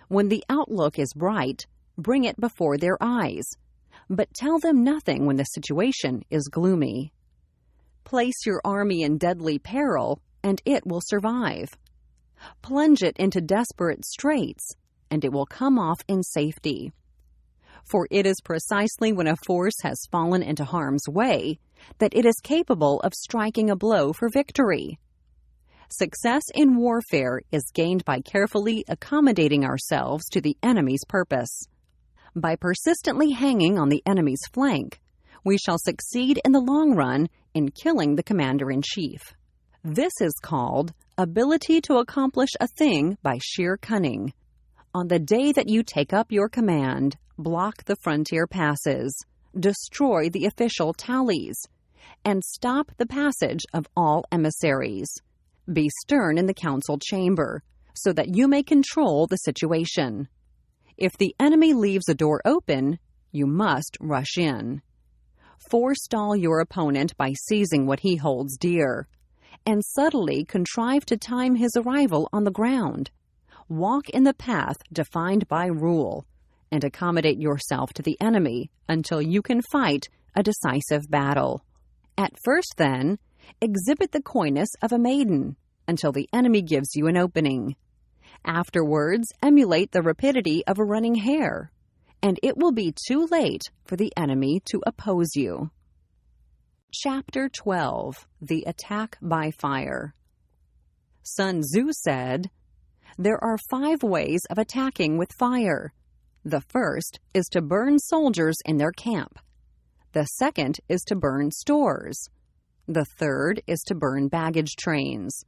When the outlook is bright, bring it before their eyes, but tell them nothing when the situation is gloomy. Place your army in deadly peril, and it will survive. Plunge it into desperate straits, and it will come off in safety. For it is precisely when a force has fallen into harm's way that it is capable of striking a blow for victory. Success in warfare is gained by carefully accommodating ourselves to the enemy's purpose. By persistently hanging on the enemy's flank, we shall succeed in the long run in killing the commander-in-chief. This is called ability to accomplish a thing by sheer cunning. On the day that you take up your command, block the frontier passes, destroy the official tallies, and stop the passage of all emissaries. Be stern in the council chamber, so that you may control the situation. If the enemy leaves a door open, you must rush in. Forestall your opponent by seizing what he holds dear, and subtly contrive to time his arrival on the ground. Walk in the path defined by rule, and accommodate yourself to the enemy until you can fight a decisive battle. At first, then, exhibit the coyness of a maiden until the enemy gives you an opening. Afterwards, emulate the rapidity of a running hare, and it will be too late for the enemy to oppose you. Chapter 12. The Attack by Fire. Sun Tzu said, "There are 5 ways of attacking with fire. The first is to burn soldiers in their camp. The second is to burn stores. The third is to burn baggage trains.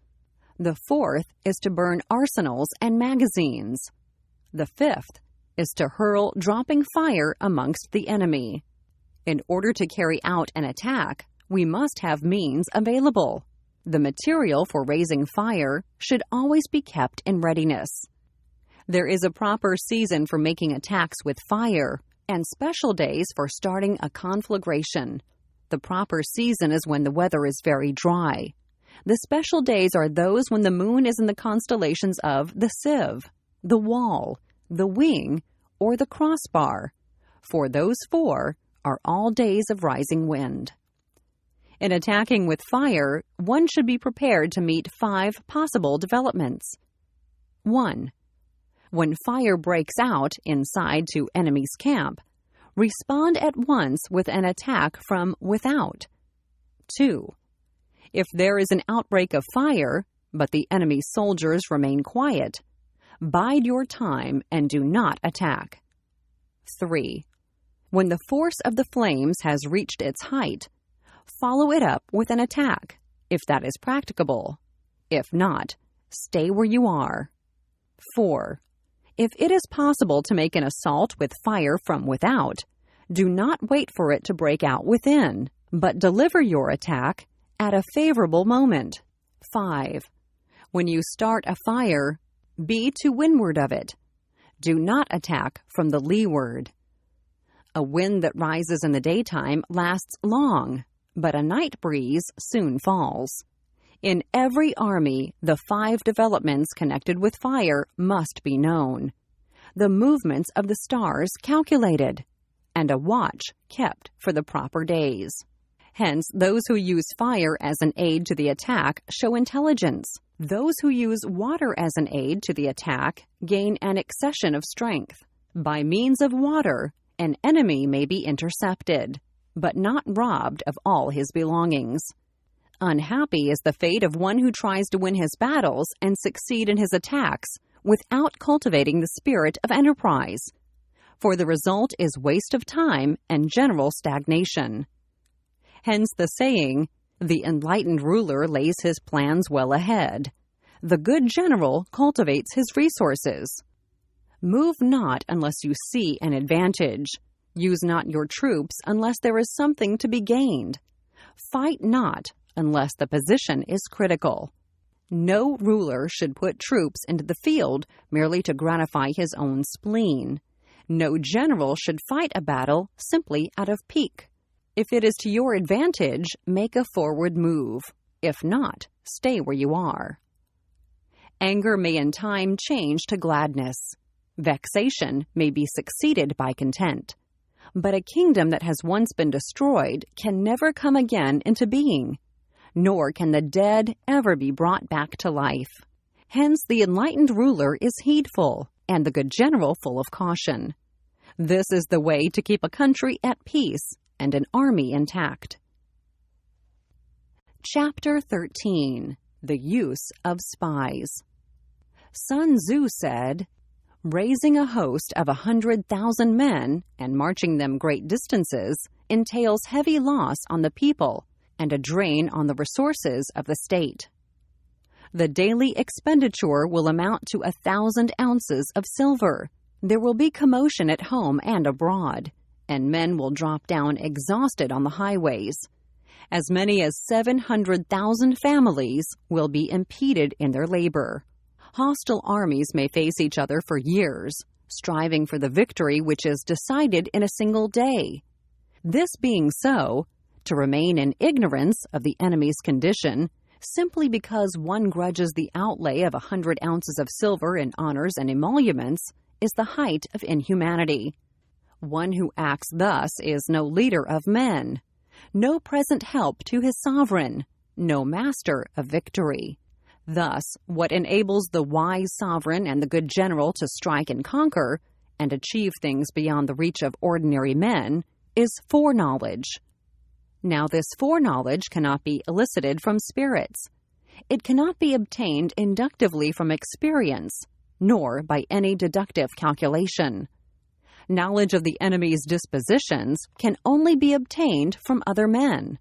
The fourth is to burn arsenals and magazines. The fifth is to hurl dropping fire amongst the enemy. In order to carry out an attack, we must have means available. The material for raising fire should always be kept in readiness. There is a proper season for making attacks with fire, and special days for starting a conflagration. The proper season is when the weather is very dry. The special days are those when the moon is in the constellations of the sieve, the wall, the wing, or the crossbar, for those 4 are all days of rising wind. In attacking with fire, one should be prepared to meet 5 possible developments. 1. When fire breaks out inside to enemy's camp, respond at once with an attack from without. 2. If there is an outbreak of fire, but the enemy's soldiers remain quiet, bide your time and do not attack. 3. When the force of the flames has reached its height, follow it up with an attack, if that is practicable. If not, stay where you are. 4. If it is possible to make an assault with fire from without, Do not wait for it to break out within, but deliver your attack at a favorable moment. 5. When you start a fire, be to windward of it. Do not attack from the leeward. A wind that rises in the daytime lasts long, but a night breeze soon falls. In every army, the 5 developments connected with fire must be known, the movements of the stars calculated, and a watch kept for the proper days. Hence, those who use fire as an aid to the attack show intelligence. Those who use water as an aid to the attack gain an accession of strength. By means of water, an enemy may be intercepted, but not robbed of all his belongings. Unhappy is the fate of one who tries to win his battles and succeed in his attacks without cultivating the spirit of enterprise, for the result is waste of time and general stagnation. Hence the saying, "The enlightened ruler lays his plans well ahead. The good general cultivates his resources." Move not unless you see an advantage. Use not your troops unless there is something to be gained. Fight not unless the position is critical. No ruler should put troops into the field merely to gratify his own spleen. No general should fight a battle simply out of pique. If it is to your advantage, make a forward move. If not, stay where you are. Anger may in time change to gladness. Vexation may be succeeded by content. But a kingdom that has once been destroyed can never come again into being, nor can the dead ever be brought back to life. Hence the enlightened ruler is heedful, and the good general full of caution. This is the way to keep a country at peace and an army intact. Chapter 13. The Use of Spies. Sun Tzu said, "Raising a host of 100,000 men and marching them great distances entails heavy loss on the people and a drain on the resources of the state. The daily expenditure will amount to 1,000 ounces of silver. There will be commotion at home and abroad, and men will drop down exhausted on the highways. As many as 700,000 families will be impeded in their labor. Hostile armies may face each other for years, striving for the victory which is decided in a single day. This being so, to remain in ignorance of the enemy's condition, simply because one grudges the outlay of 100 ounces of silver in honors and emoluments, is the height of inhumanity. One who acts thus is no leader of men, no present help to his sovereign, no master of victory. Thus, what enables the wise sovereign and the good general to strike and conquer, and achieve things beyond the reach of ordinary men, is foreknowledge. Now this foreknowledge cannot be elicited from spirits. It cannot be obtained inductively from experience, nor by any deductive calculation. Knowledge of the enemy's dispositions can only be obtained from other men.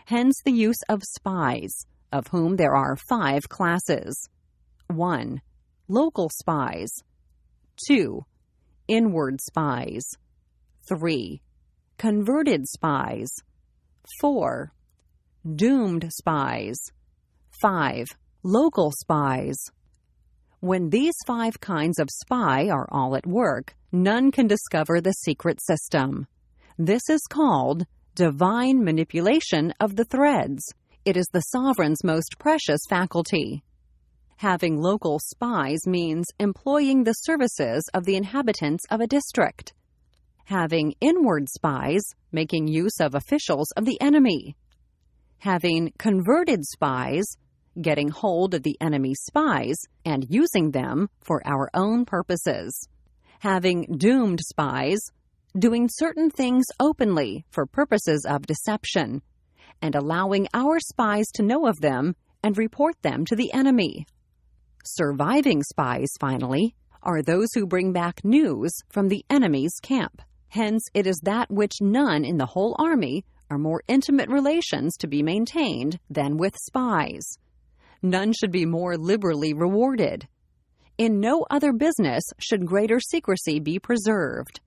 Hence the use of spies, of whom there are 5 classes. 1. Local spies. 2. Inward spies. 3. Converted spies. 4. Doomed spies. 5. Local spies. When these 5 kinds of spy are all at work, none can discover the secret system. This is called divine manipulation of the threads. It is the sovereign's most precious faculty. Having local spies means employing the services of the inhabitants of a district. Having inward spies, making use of officials of the enemy. Having converted spies, getting hold of the enemy's spies and using them for our own purposes. Having doomed spies, doing certain things openly for purposes of deception, and allowing our spies to know of them and report them to the enemy. Surviving spies, finally, are those who bring back news from the enemy's camp. Hence, it is that which none in the whole army are more intimate relations to be maintained than with spies. None should be more liberally rewarded. In no other business should greater secrecy be preserved.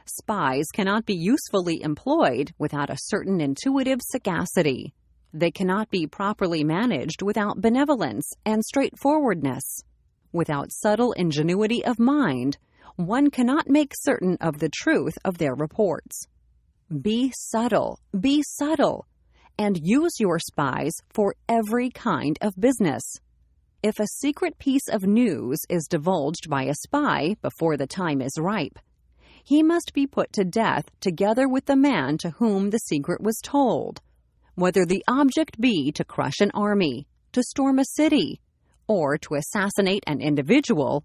Spies cannot be usefully employed without a certain intuitive sagacity. They cannot be properly managed without benevolence and straightforwardness. Without subtle ingenuity of mind, one cannot make certain of the truth of their reports. Be subtle, and use your spies for every kind of business. If a secret piece of news is divulged by a spy before the time is ripe, he must be put to death together with the man to whom the secret was told. Whether the object be to crush an army, to storm a city, or to assassinate an individual,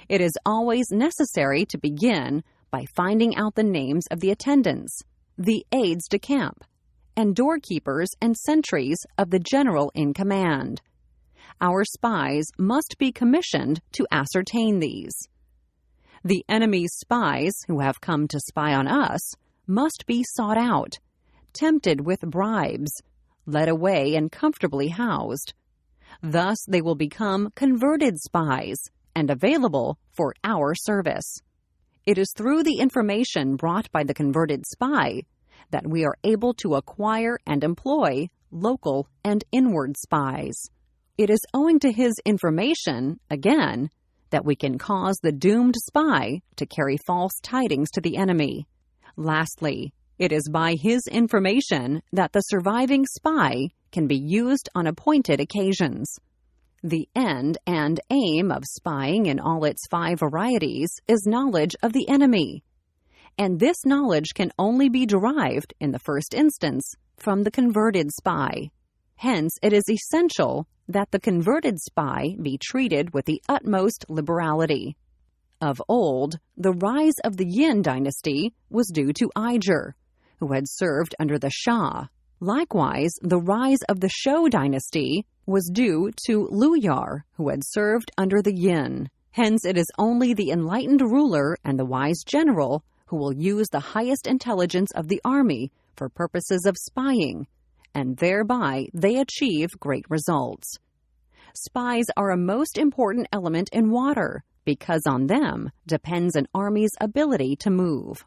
it is always necessary to begin by finding out the names of the attendants, the aides de camp, and doorkeepers and sentries of the general in command. Our spies must be commissioned to ascertain these. The enemy's spies who have come to spy on us must be sought out, tempted with bribes, led away and comfortably housed. Thus they will become converted spies and available for our service. It is through the information brought by the converted spy that we are able to acquire and employ local and inward spies. It is owing to his information, again, that we can cause the doomed spy to carry false tidings to the enemy. Lastly, it is by his information that the surviving spy can be used on appointed occasions. The end and aim of spying in all its 5 varieties is knowledge of the enemy, and this knowledge can only be derived, in the first instance, from the converted spy. Hence, it is essential that the converted spy be treated with the utmost liberality. Of old, the rise of the Yin dynasty was due to Iger, who had served under the Shah. Likewise, the rise of the Shou dynasty was due to Luyar, who had served under the Yin. Hence, it is only the enlightened ruler and the wise general who will use the highest intelligence of the army for purposes of spying, and thereby they achieve great results. Spies are a most important element in water, because on them depends an army's ability to move.